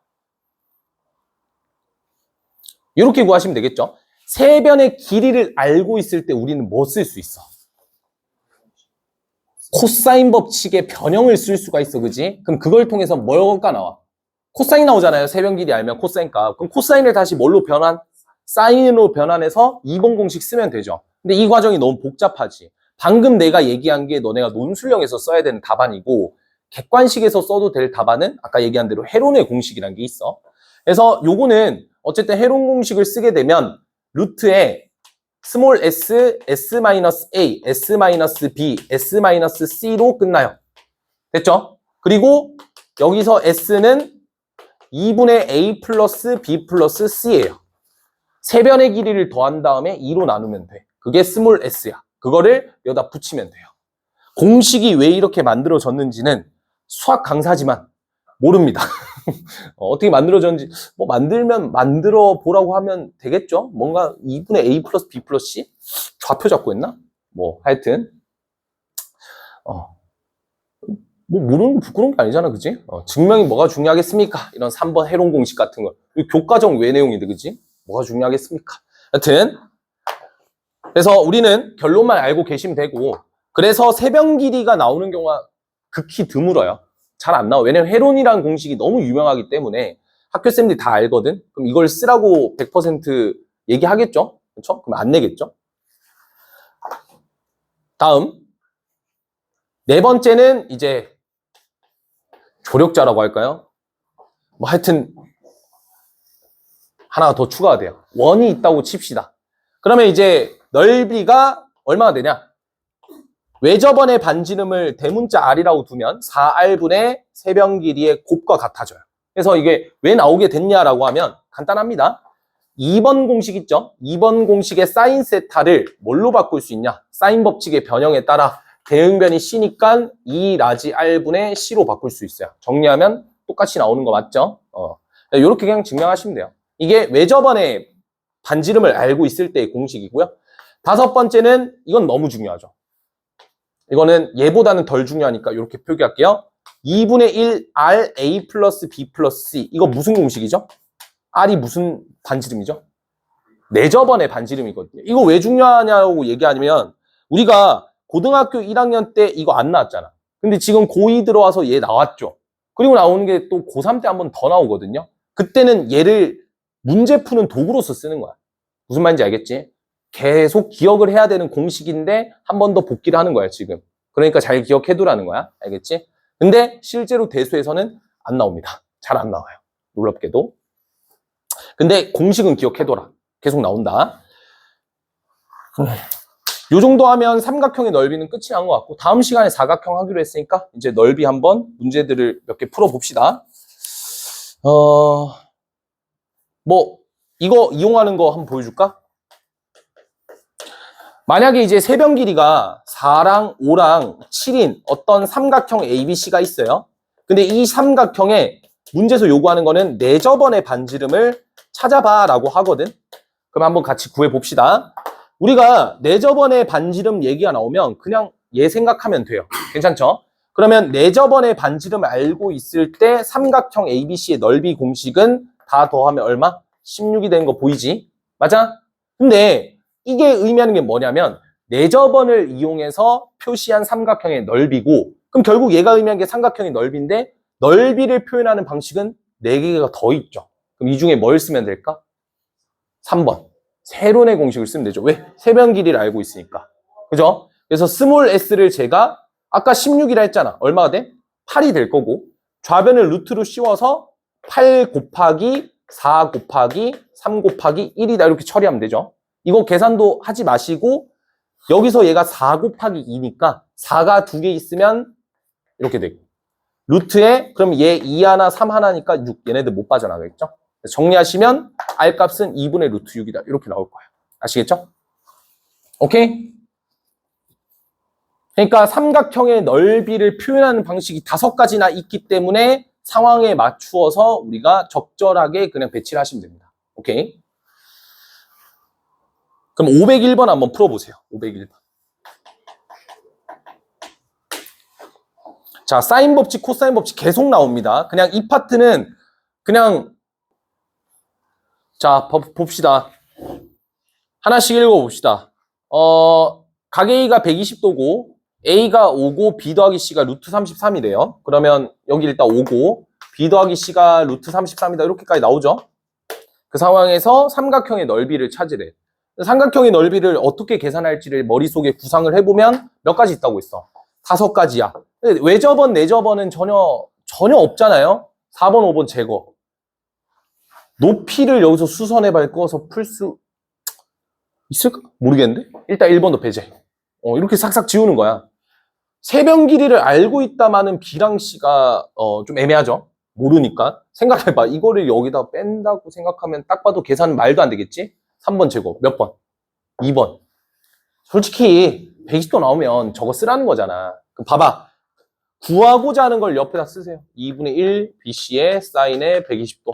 이렇게 구하시면 되겠죠. 세 변의 길이를 알고 있을 때 우리는 뭐 쓸 수 있어? 코사인 법칙의 변형을 쓸 수가 있어, 그지? 그럼 그걸 통해서 뭐가 나와? 코사인 나오잖아요. 세 변 길이 알면 코사인 값. 그럼 코사인을 다시 뭘로 변환? 사인으로 변환해서 2번 공식 쓰면 되죠. 근데 이 과정이 너무 복잡하지. 방금 내가 얘기한 게 너네가 논술형에서 써야 되는 답안이고 객관식에서 써도 될 답안은 아까 얘기한 대로 헤론의 공식이라는 게 있어. 그래서 요거는 어쨌든 헤론 공식을 쓰게 되면 루트에 스몰 s, s-a, s-b, s-c로 끝나요. 됐죠? 그리고 여기서 s는 2분의 a 플러스 b 플러스 c예요. 세 변의 길이를 더한 다음에 2로 나누면 돼. 그게 스몰 s야. 그거를 여기다 붙이면 돼요. 공식이 왜 이렇게 만들어졌는지는 수학 강사지만 모릅니다. 어떻게 만들어졌는지 뭐 만들어 보라고 하면 되겠죠. 뭔가 2분의 a 플러스 b 플러스 c 좌표 잡고 했나? 뭐 하여튼 뭐 모르는 거 부끄러운 게 아니잖아, 그지? 증명이 뭐가 중요하겠습니까? 이런 3번 해론 공식 같은 거. 교과정 외 내용인데, 그지? 뭐가 중요하겠습니까? 하여튼 그래서 우리는 결론만 알고 계시면 되고 그래서 세변 길이가 나오는 경우가 극히 드물어요. 잘 안 나와. 왜냐면 헤론이라는 공식이 너무 유명하기 때문에 학교쌤들이 다 알거든. 그럼 이걸 쓰라고 100% 얘기하겠죠? 그렇죠? 그럼 안 내겠죠? 다음 네 번째는 이제 조력자라고 할까요? 뭐 하여튼 하나가 더 추가가 돼요. 원이 있다고 칩시다. 그러면 이제 넓이가 얼마가 되냐? 외접원의 반지름을 대문자 r이라고 두면 4r분의 세변 길이의 곱과 같아져요. 그래서 이게 왜 나오게 됐냐라고 하면 간단합니다. 2번 공식 있죠? 2번 공식의 사인 세타를 뭘로 바꿀 수 있냐? 사인 법칙의 변형에 따라 대응변이 C니까 2 라지 R분의 C로 바꿀 수 있어요. 정리하면 똑같이 나오는 거 맞죠? 이렇게 그냥 증명하시면 돼요. 이게 외접원의 반지름을 알고 있을 때의 공식이고요. 다섯 번째는 이건 너무 중요하죠. 이거는 얘보다는 덜 중요하니까 이렇게 표기할게요. 2분의 1 R A 플러스 B 플러스 C. 이거 무슨 공식이죠? R이 무슨 반지름이죠? 내접원의 반지름이거든요. 이거 왜 중요하냐고 얘기하면 우리가 고등학교 1학년 때 이거 안 나왔잖아. 근데 지금 고2 들어와서 얘 나왔죠. 그리고 나오는 게 또 고3 때 한 번 더 나오거든요. 그때는 얘를 문제 푸는 도구로서 쓰는 거야. 무슨 말인지 알겠지? 계속 기억을 해야 되는 공식인데 한 번 더 복기를 하는 거야, 지금. 그러니까 잘 기억해두라는 거야. 알겠지? 근데 실제로 대수에서는 안 나옵니다. 잘 안 나와요. 놀랍게도. 근데 공식은 기억해둬라. 계속 나온다. 요 정도 하면 삼각형의 넓이는 끝이 난 것 같고 다음 시간에 사각형 하기로 했으니까 이제 넓이 한번 문제들을 몇 개 풀어봅시다. 뭐 이거 이용하는 거 한번 보여줄까? 만약에 이제 세변 길이가 4랑 5랑 7인 어떤 삼각형 ABC가 있어요. 근데 이 삼각형에 문제에서 요구하는 거는 내접원의 반지름을 찾아봐 라고 하거든. 그럼 한번 같이 구해봅시다. 우리가 내접원의 반지름 얘기가 나오면 그냥 얘 생각하면 돼요. 괜찮죠? 그러면 내접원의 반지름을 알고 있을 때 삼각형 ABC의 넓이 공식은 다 더하면 얼마? 16이 되는 거 보이지? 맞아? 근데 이게 의미하는 게 뭐냐면 내접원을 이용해서 표시한 삼각형의 넓이고 그럼 결국 얘가 의미하는 게 삼각형의 넓이인데 넓이를 표현하는 방식은 4개가 더 있죠. 그럼 이 중에 뭘 쓰면 될까? 3번. 세론의 공식을 쓰면 되죠. 왜? 세변 길이를 알고 있으니까. 그죠? 그래서 스몰 s를 제가 아까 16이라 했잖아. 얼마가 돼? 8이 될 거고 좌변을 루트로 씌워서 8 곱하기 4 곱하기 3 곱하기 1이다 이렇게 처리하면 되죠. 이거 계산도 하지 마시고 여기서 얘가 4 곱하기 2니까 4가 2개 있으면 이렇게 되고 루트에 그럼 얘 2 하나 3 하나니까 6 얘네들 못 빠져나가겠죠. 정리하시면 R 값은 2분의 루트 6이다 이렇게 나올 거예요. 아시겠죠? 오케이? 그러니까 삼각형의 넓이를 표현하는 방식이 5가지나 있기 때문에 상황에 맞추어서 우리가 적절하게 그냥 배치를 하시면 됩니다. 오케이? 그럼 501번 한번 풀어보세요. 501번. 자, 사인 법칙, 코사인 법칙 계속 나옵니다. 그냥 이 파트는 그냥 자, 봅시다. 하나씩 읽어봅시다. 각 A가 120도고 A가 5고 B 더하기 C가 루트 33이래요. 그러면 여기 일단 5고 B 더하기 C가 루트 33이다 이렇게까지 나오죠. 그 상황에서 삼각형의 넓이를 찾으래. 삼각형의 넓이를 어떻게 계산할지를 머릿속에 구상을 해보면 몇 가지 있다고 있어. 5가지야. 외접원, 내접원은 전혀 없잖아요. 4번, 5번 제거. 높이를 여기서 수선에 바꿔서 풀 수 있을까? 모르겠는데? 일단 1번도 배제. 이렇게 싹싹 지우는 거야. 세변 길이를 알고 있다마는 B랑 C가 좀 애매하죠? 모르니까. 생각해봐. 이거를 여기다 뺀다고 생각하면 딱 봐도 계산 말도 안 되겠지? 3번 제곱. 몇 번? 2번. 솔직히 120도 나오면 저거 쓰라는 거잖아. 그럼 봐봐. 구하고자 하는 걸 옆에다 쓰세요. 2분의 1 BC의 사인의 120도.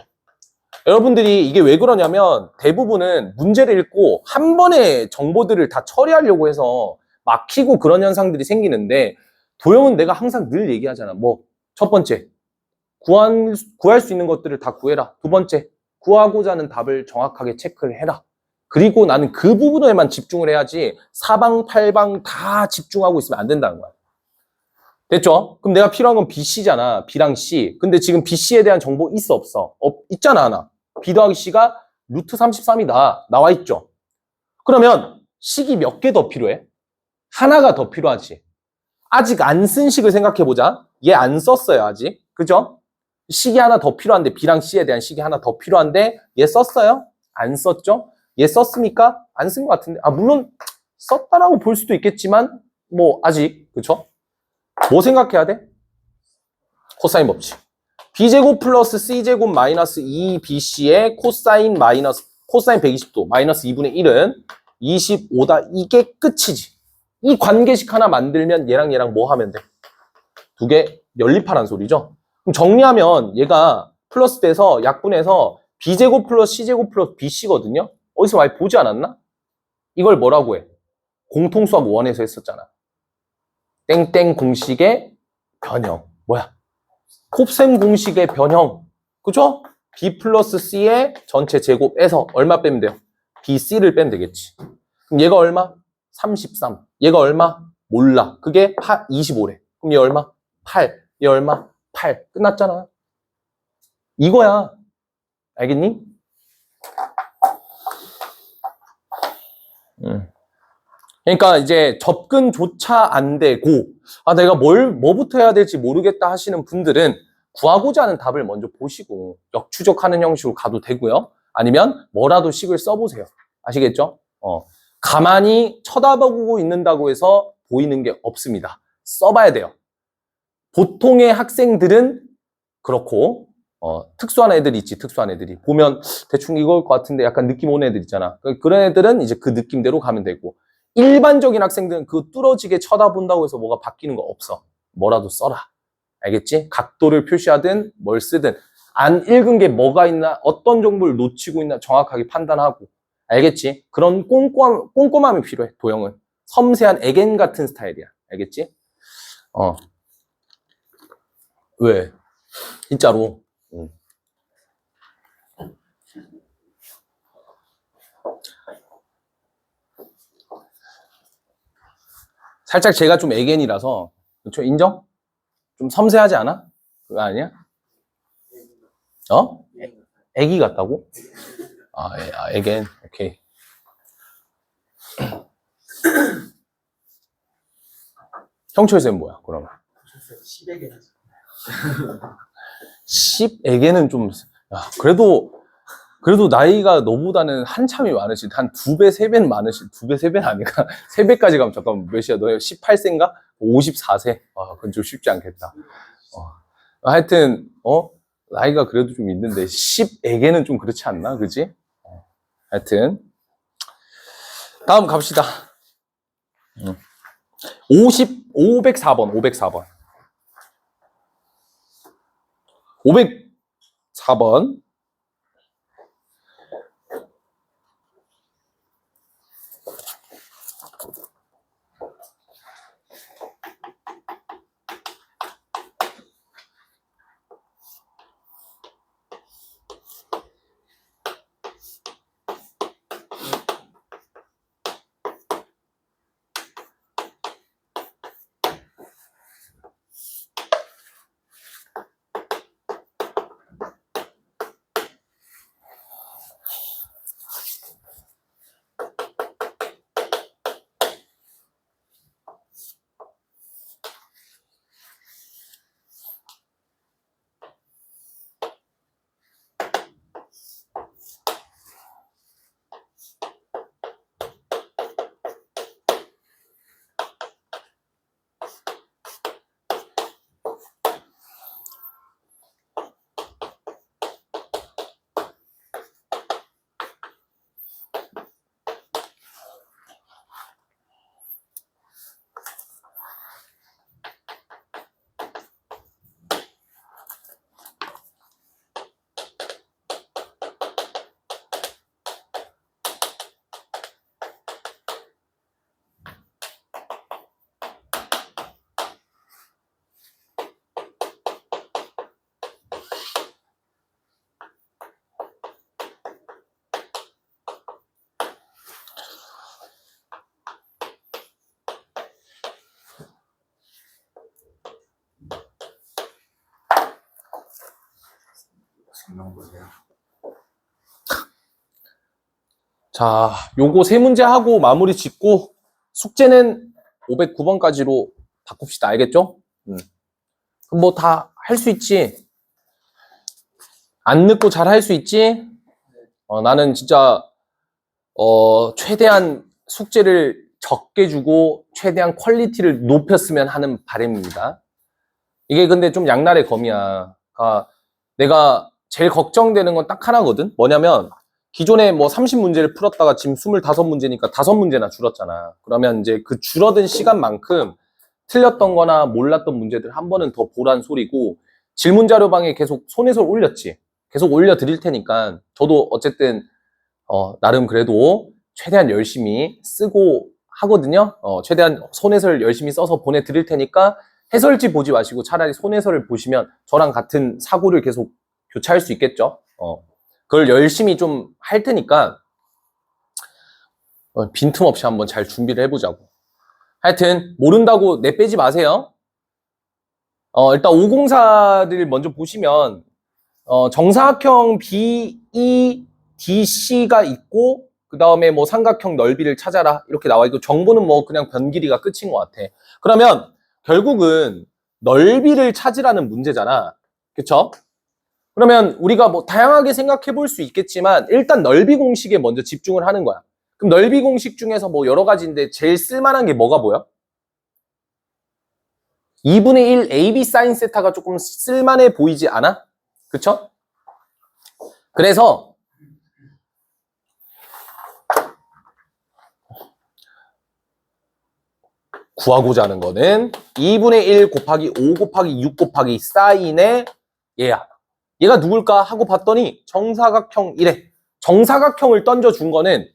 여러분들이 이게 왜 그러냐면 대부분은 문제를 읽고 한 번에 정보들을 다 처리하려고 해서 막히고 그런 현상들이 생기는데 도형은 내가 항상 늘 얘기하잖아. 뭐 첫 번째 구할 수 있는 것들을 다 구해라. 두 번째 구하고자 하는 답을 정확하게 체크를 해라. 그리고 나는 그 부분에만 집중을 해야지 사방팔방 다 집중하고 있으면 안 된다는 거야. 됐죠? 그럼 내가 필요한 건 BC잖아. B랑 C. 근데 지금 BC에 대한 정보 있어 없어? 있잖아 하나. B 더하기 C가 루트 33이다. 나와 있죠? 그러면 식이 몇 개 더 필요해? 하나가 더 필요하지. 아직 안 쓴 식을 생각해보자. 얘 안 썼어요 아직. 그죠? 식이 하나 더 필요한데 B랑 C에 대한 식이 하나 더 필요한데 얘 썼어요? 안 썼죠? 얘 썼습니까? 안 쓴 것 같은데. 아, 물론 썼다라고 볼 수도 있겠지만 뭐 아직 그쵸? 뭐 생각해야 돼? 코사인 법칙. b제곱 플러스 c제곱 마이너스 2bc의 코사인 120도 마이너스 2분의 1은 25다. 이게 끝이지. 이 관계식 하나 만들면 얘랑 얘랑 뭐 하면 돼? 두 개 연립하란 소리죠. 그럼 정리하면 얘가 플러스 돼서 약분해서 b제곱 플러스 c제곱 플러스 bc거든요. 어디서 많이 보지 않았나? 이걸 뭐라고 해? 공통수학 1에서 했었잖아. 땡땡 공식의 변형. 뭐야? 곱셈 공식의 변형. 그죠? b 플러스 c의 전체 제곱에서 얼마 빼면 돼요? bc를 빼면 되겠지. 그럼 얘가 얼마? 33. 얘가 얼마? 몰라. 그게 25래. 그럼 얘 얼마? 8. 얘 얼마? 8. 끝났잖아. 이거야. 알겠니? 그러니까 이제 접근조차 안 되고, 아, 내가 뭐부터 해야 될지 모르겠다 하시는 분들은 구하고자 하는 답을 먼저 보시고 역추적하는 형식으로 가도 되고요. 아니면 뭐라도 식을 써보세요. 아시겠죠? 가만히 쳐다보고 있는다고 해서 보이는 게 없습니다. 써봐야 돼요. 보통의 학생들은 그렇고, 특수한 애들이 있지, 특수한 애들이. 보면 대충 이걸 것 같은데 약간 느낌 오는 애들 있잖아. 그런 애들은 이제 그 느낌대로 가면 되고, 일반적인 학생들은 그 뚫어지게 쳐다본다고 해서 뭐가 바뀌는 거 없어. 뭐라도 써라. 알겠지? 각도를 표시하든 뭘 쓰든 안 읽은 게 뭐가 있나, 어떤 정보를 놓치고 있나 정확하게 판단하고. 알겠지? 그런 꼼꼼함이 필요해, 도형은. 섬세한 애겐 같은 스타일이야. 알겠지? 왜? 진짜로. 살짝 제가 좀 애견이라서, 그렇죠? 인정? 좀 섬세하지 않아? 그거 아니야? 애기 같다고? 애견. 오케이. 형철쌤 뭐야, 그러면? 10에게 10에게는 좀, 그래도 나이가 너보다는 한참이 많으시, 한 2배, 3배는 많으시, 2배, 3배는 아니까, 3배까지 가면 잠깐만, 몇이야? 너 18세인가? 54세? 그건 좀 쉽지 않겠다. 하여튼, 나이가 그래도 좀 있는데, 10에게는 좀 그렇지 않나? 그지? 하여튼. 다음 갑시다. 504번. 504번. 자, 요거 세 문제 하고 마무리 짓고 숙제는 509번까지로 바꿉시다. 알겠죠? 그럼 뭐 다 할 수 있지? 안 늦고 잘 할 수 있지? 나는 진짜 최대한 숙제를 적게 주고 최대한 퀄리티를 높였으면 하는 바람입니다. 이게 근데 좀 양날의 검이야. 그러니까 내가 제일 걱정되는 건 딱 하나거든. 뭐냐면 기존에 뭐 30문제를 풀었다가 지금 25문제니까 5문제나 줄었잖아. 그러면 이제 그 줄어든 시간만큼 틀렸던 거나 몰랐던 문제들 한 번은 더 보란 소리고, 질문 자료방에 계속 손에서 올렸지. 계속 올려드릴 테니까 저도 어쨌든 나름 그래도 최대한 열심히 쓰고 하거든요. 최대한 손해설 열심히 써서 보내드릴 테니까 해설지 보지 마시고 차라리 손해설을 보시면 저랑 같은 사고를 계속 교차할 수 있겠죠. 그걸 열심히 좀 할 테니까 빈틈없이 한번 잘 준비를 해보자고. 하여튼 모른다고 내빼지 마세요. 일단 504를 먼저 보시면 정사각형 BEDC가 있고 그 다음에 뭐 삼각형 넓이를 찾아라 이렇게 나와 있고, 정보는 뭐 그냥 변 길이가 끝인 것 같아. 그러면 결국은 넓이를 찾으라는 문제잖아. 그쵸? 그러면 우리가 뭐 다양하게 생각해 볼 수 있겠지만 일단 넓이 공식에 먼저 집중을 하는 거야. 그럼 넓이 공식 중에서 뭐 여러 가지인데 제일 쓸만한 게 뭐가 보여? 2분의 1 AB 사인 세타가 조금 쓸만해 보이지 않아? 그쵸? 그래서 구하고자 하는 거는 2분의 1 곱하기 5 곱하기 6 곱하기 사인의 얘야. 얘가 누굴까 하고 봤더니 정사각형이래. 정사각형을 던져준 거는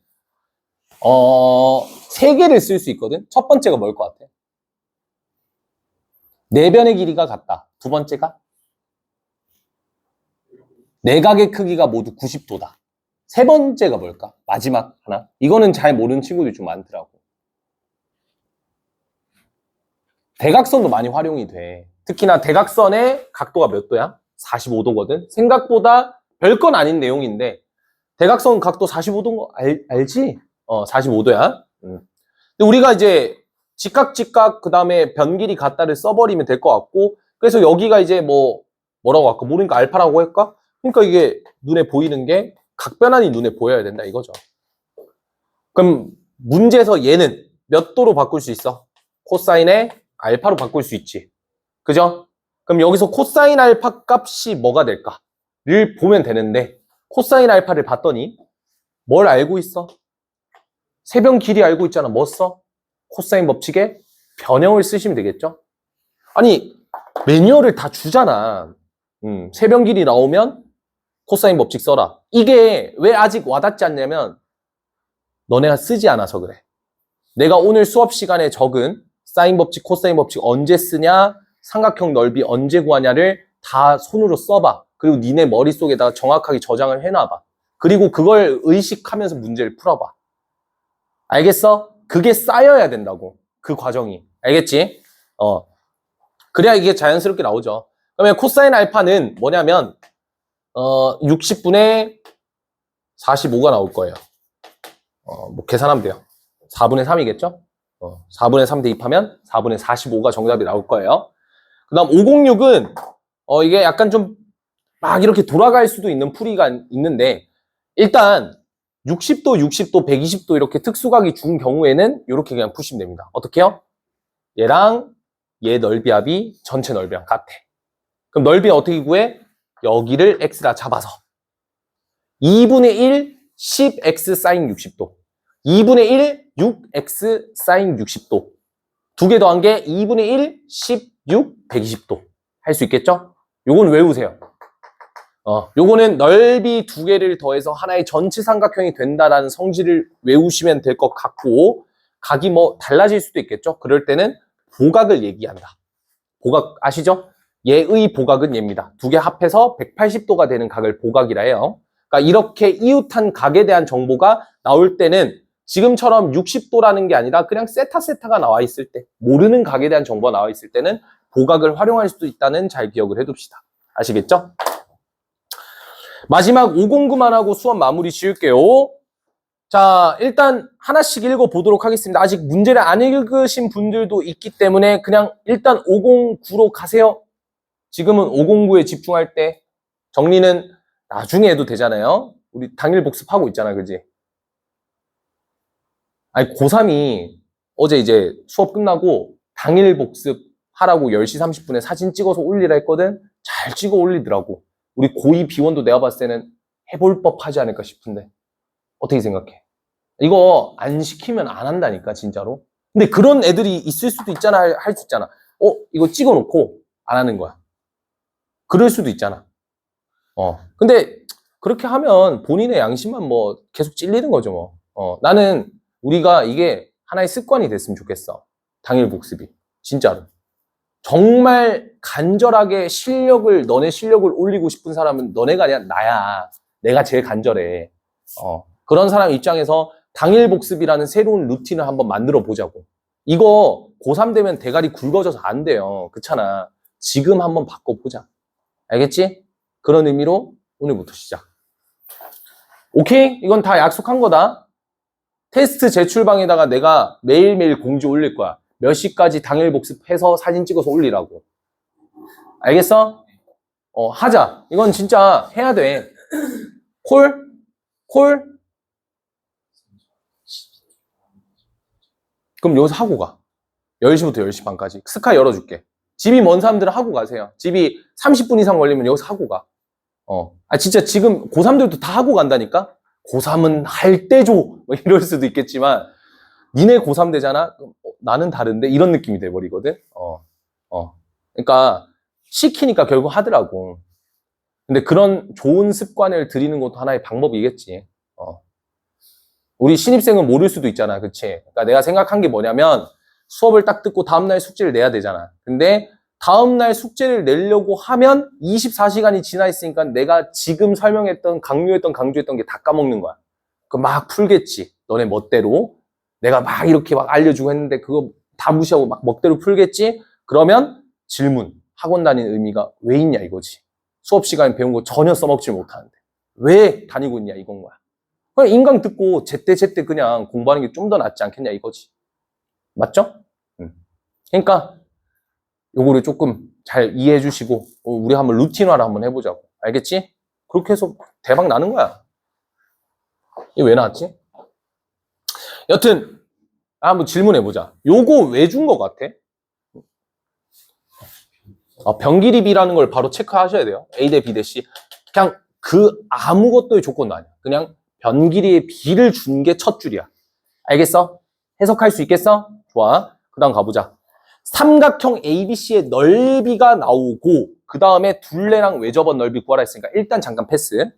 3개를 쓸 수 있거든. 첫 번째가 뭘 것 같아? 내변의 길이가 같다. 두 번째가 내각의 크기가 모두 90도다. 세 번째가 뭘까? 마지막 하나. 이거는 잘 모르는 친구들이 좀 많더라고. 대각선도 많이 활용이 돼. 특히나 대각선의 각도가 몇 도야? 45도거든. 생각보다 별건 아닌 내용인데 대각선 각도 45도인 거 알지? 45도야. 근데 우리가 이제 직각 그 다음에 변 길이 같다를 써버리면 될 것 같고, 그래서 여기가 이제 뭐라고 할까? 모르니까 알파라고 할까? 그러니까 이게 눈에 보이는 게 각변환이 눈에 보여야 된다 이거죠. 그럼 문제에서 얘는 몇 도로 바꿀 수 있어? 코사인의 알파로 바꿀 수 있지. 그죠? 그럼 여기서 코사인 알파 값이 뭐가 될까를 보면 되는데, 코사인 알파를 봤더니 뭘 알고 있어? 세변 길이 알고 있잖아. 뭐 써? 코사인 법칙에 변형을 쓰시면 되겠죠? 아니, 매뉴얼을 다 주잖아. 세변 길이 나오면 코사인 법칙 써라. 이게 왜 아직 와닿지 않냐면 너네가 쓰지 않아서 그래. 내가 오늘 수업 시간에 적은 사인 법칙, 코사인 법칙 언제 쓰냐, 삼각형 넓이 언제 구하냐를 다 손으로 써봐. 그리고 니네 머릿속에다가 정확하게 저장을 해놔봐. 그리고 그걸 의식하면서 문제를 풀어봐. 알겠어? 그게 쌓여야 된다고. 그 과정이. 알겠지? 그래야 이게 자연스럽게 나오죠. 그러면 코사인 알파는 뭐냐면 60분의 45가 나올 거예요. 뭐 계산하면 돼요. 4분의 3이겠죠? 4분의 3 대입하면 4분의 45가 정답이 나올 거예요. 그 다음 506은 이게 약간 좀 막 이렇게 돌아갈 수도 있는 풀이가 있는데, 일단 60도, 60도, 120도 이렇게 특수각이 준 경우에는 이렇게 그냥 푸시면 됩니다. 어떻게 해요? 얘랑 얘 넓이 합이 전체 넓이랑 같아. 그럼 넓이 어떻게 구해? 여기를 x라 잡아서 2분의 1 10x 사인 60도, 2분의 1 6x 사인 60도, 두 개 더한 게 2분의 1 16 120도 할 수 있겠죠? 요건 외우세요. 요거는 넓이 두 개를 더해서 하나의 전체 삼각형이 된다라는 성질을 외우시면 될 것 같고, 각이 뭐 달라질 수도 있겠죠? 그럴 때는 보각을 얘기한다. 보각 아시죠? 얘의 보각은 얘입니다. 두 개 합해서 180도가 되는 각을 보각이라 해요. 그러니까 이렇게 이웃한 각에 대한 정보가 나올 때는 지금처럼 60도라는 게 아니라 그냥 세타가 나와 있을 때, 모르는 각에 대한 정보가 나와 있을 때는 보각을 활용할 수도 있다는 잘 기억을 해둡시다. 아시겠죠? 마지막 509만 하고 수업 마무리 지을게요. 자, 일단 하나씩 읽어보도록 하겠습니다. 아직 문제를 안 읽으신 분들도 있기 때문에 그냥 일단 509로 가세요. 지금은 509에 집중할 때, 정리는 나중에 해도 되잖아요. 우리 당일 복습하고 있잖아, 그지? 아니, 고3이 어제 이제 수업 끝나고 당일 복습하라고 10시 30분에 사진 찍어서 올리라 했거든? 잘 찍어 올리더라고. 우리 고2 비원도 내가 봤을 때는 해볼 법 하지 않을까 싶은데. 어떻게 생각해? 이거 안 시키면 안 한다니까, 진짜로. 근데 그런 애들이 있을 수도 있잖아, 할 수 있잖아. 이거 찍어 놓고 안 하는 거야. 그럴 수도 있잖아. 근데 그렇게 하면 본인의 양심만 뭐 계속 찔리는 거죠, 뭐. 나는 우리가 이게 하나의 습관이 됐으면 좋겠어. 당일 복습이. 진짜로. 정말 간절하게 너네 실력을 올리고 싶은 사람은 너네가 아니라 나야. 내가 제일 간절해. 그런 사람 입장에서 당일 복습이라는 새로운 루틴을 한번 만들어 보자고. 이거 고3 되면 대가리 굵어져서 안 돼요. 그렇잖아. 지금 한번 바꿔보자. 알겠지? 그런 의미로 오늘부터 시작. 오케이? 이건 다 약속한 거다. 테스트 제출방에다가 내가 매일매일 공지 올릴 거야. 몇 시까지 당일 복습해서 사진 찍어서 올리라고. 알겠어? 하자. 이건 진짜 해야 돼. 콜? 그럼 여기서 하고 가. 10시부터 10시 반까지. 스카 열어줄게. 집이 먼 사람들은 하고 가세요. 집이 30분 이상 걸리면 여기서 하고 가. 진짜 지금 고3들도 다 하고 간다니까? 고3은 할 때 줘. 뭐 이럴 수도 있겠지만, 니네 고3 되잖아? 나는 다른데? 이런 느낌이 돼버리거든? 그러니까, 시키니까 결국 하더라고. 근데 그런 좋은 습관을 들이는 것도 하나의 방법이겠지. 우리 신입생은 모를 수도 있잖아. 그치? 그러니까 내가 생각한 게 뭐냐면, 수업을 딱 듣고 다음날 숙제를 내야 되잖아. 근데 다음날 숙제를 내려고 하면 24시간이 지나 있으니까 내가 지금 설명했던, 강조했던 게 다 까먹는 거야. 그 막 풀겠지. 너네 멋대로. 내가 막 이렇게 막 알려주고 했는데 그거 다 무시하고 막 멋대로 풀겠지? 그러면 질문. 학원 다니는 의미가 왜 있냐 이거지. 수업 시간에 배운 거 전혀 써먹지 못하는데. 왜 다니고 있냐 이건 거야. 그냥 인강 듣고 제때 그냥 공부하는 게 좀 더 낫지 않겠냐 이거지. 맞죠? 그러니까 요거를 조금 잘 이해해 주시고 우리 한번 루틴화를 한번 해보자고. 알겠지? 그렇게 해서 대박 나는 거야. 이게 왜 나왔지? 여튼 한번 질문해보자. 요거 왜 준 거 같아? 변기립이라는 걸 바로 체크하셔야 돼요. A 대 B 대 C. 그냥 아무것도의 조건도 아니야. 그냥 변기리의 B를 준 게 첫 줄이야. 알겠어? 해석할 수 있겠어? 좋아. 그 다음 가보자. 삼각형 ABC의 넓이가 나오고 그 다음에 둘레랑 외접원 넓이 구하라 했으니까 일단 잠깐 패스.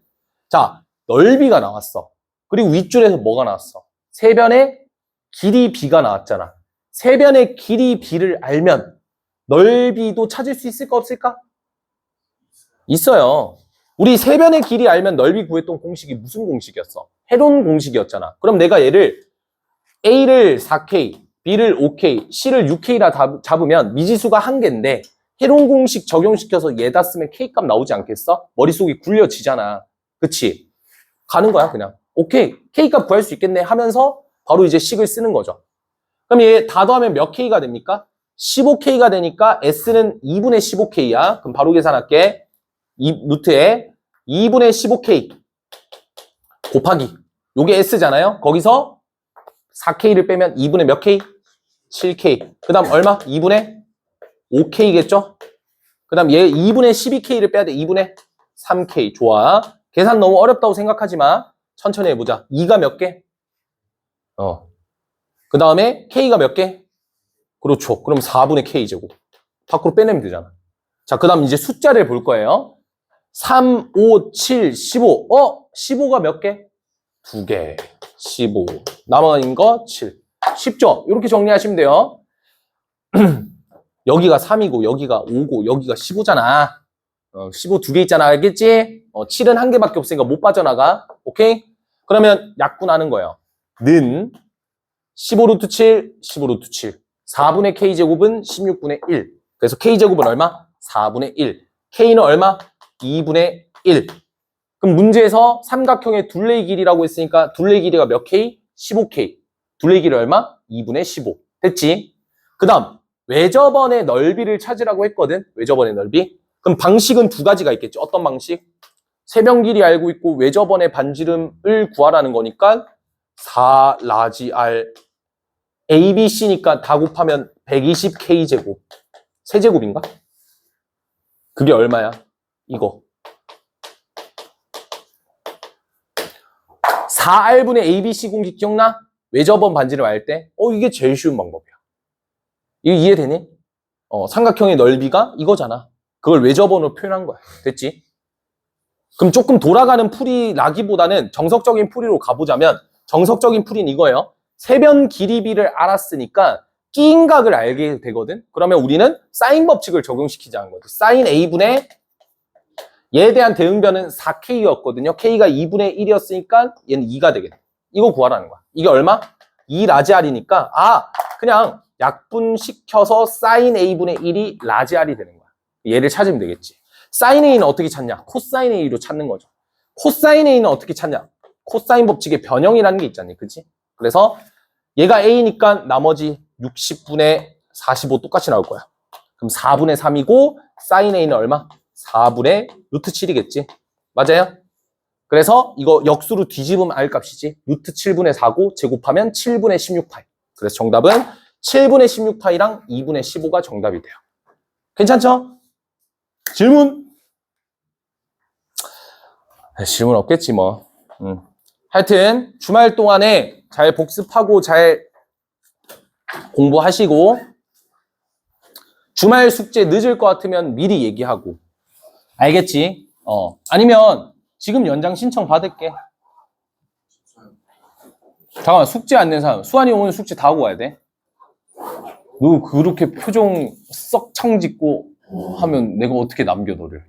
자, 넓이가 나왔어. 그리고 윗줄에서 뭐가 나왔어? 세변의 길이 B가 나왔잖아. 세변의 길이 B를 알면 넓이도 찾을 수 있을까 없을까? 있어요. 우리 세변의 길이 알면 넓이 구했던 공식이 무슨 공식이었어? 헤론 공식이었잖아. 그럼 내가 얘를 A를 4K, B를 5K, C를 6K라 잡으면 미지수가 한 개인데 헤론 공식 적용시켜서 얘다 쓰면 K값 나오지 않겠어? 머릿속이 굴려지잖아. 그치? 가는 거야 그냥. 오케이, K값 구할 수 있겠네 하면서 바로 이제 식을 쓰는 거죠. 그럼 얘 다 더하면 몇 K가 됩니까? 15K가 되니까 S는 2분의 15K야. 그럼 바로 계산할게. 루트에 2분의 15K 곱하기 요게 S잖아요. 거기서 4K를 빼면 2분의 몇 K? 7K. 그 다음 얼마? 2분의 5K겠죠? 그 다음 얘 2분의 12K를 빼야 돼. 2분의 3K. 좋아. 계산 너무 어렵다고 생각하지 마. 천천히 해보자. 2가 몇 개? 그 다음에 K가 몇 개? 그렇죠. 그럼 4분의 K제곱. 밖으로 빼내면 되잖아. 자, 그 다음 이제 숫자를 볼 거예요. 3, 5, 7, 15. 15가 몇 개? 2개. 15. 남은 거 7. 쉽죠? 이렇게 정리하시면 돼요. 여기가 3이고, 여기가 5고, 여기가 15잖아. 15 2개 있잖아. 알겠지? 7은 한 개밖에 없으니까 못 빠져나가. 오케이? 그러면 약분하는 거예요. 는 15루트 7, 15루트 7. 4분의 K제곱은 16분의 1. 그래서 K제곱은 얼마? 4분의 1. K는 얼마? 2분의 1. 그럼 문제에서 삼각형의 둘레의 길이라고 했으니까 둘레의 길이가 몇 K? 15K. 둘레의 길이 얼마? 2분의 15. 됐지? 그 다음 외접원의 넓이를 찾으라고 했거든. 외접원의 넓이. 그럼 방식은 두 가지가 있겠죠. 어떤 방식? 세변 길이 알고 있고 외접원의 반지름을 구하라는 거니까 4 라지 R ABC니까 다 곱하면 120K제곱. 세제곱인가? 그게 얼마야? 이거. 4R분의 ABC 공식 기억나? 외접원 반지름 알 때? 이게 제일 쉬운 방법이야. 이거 이해되니? 삼각형의 넓이가 이거잖아. 그걸 외접원으로 표현한 거야. 됐지? 그럼 조금 돌아가는 풀이라기보다는 정석적인 풀이로 가보자면 정석적인 풀이는 이거예요. 세변 길이비를 알았으니까 끼인각을 알게 되거든. 그러면 우리는 사인 법칙을 적용시키자는 거지. 사인 A분의 얘에 대한 대응변은 4K였거든요. K가 2분의 1이었으니까 얘는 2가 되겠네. 이거 구하라는 거야. 이게 얼마? 2 라지 R이니까 그냥 약분시켜서 사인 A분의 1이 라지 R이 되는 거야. 얘를 찾으면 되겠지. 사인 A는 어떻게 찾냐? 코사인 A로 찾는 거죠. 코사인 A는 어떻게 찾냐? 코사인 법칙의 변형이라는 게 있잖니. 그치? 그래서 얘가 A니까 나머지 60분의 45 똑같이 나올 거야. 그럼 4분의 3이고 사인 A는 얼마? 4분의 루트 7이겠지. 맞아요? 그래서 이거 역수로 뒤집으면 R 값이지. 루트 7분의 4고 제곱하면 7분의 16파이. 그래서 정답은 7분의 16파이랑 2분의 15가 정답이 돼요. 괜찮죠? 질문? 질문 없겠지 뭐. 하여튼 주말 동안에 잘 복습하고 잘 공부하시고 주말 숙제 늦을 것 같으면 미리 얘기하고. 알겠지? 아니면 지금 연장 신청 받을게. 잠깐만, 숙제 안 낸 사람. 수환이 오늘 숙제 다 하고 와야 돼. 너 그렇게 표정 썩창 짓고 하면 내가 어떻게 남겨, 너를.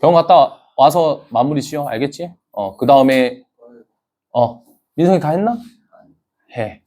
병원 갔다 와서 마무리 지어. 알겠지? 그 다음에, 민성이 다 했나? 해.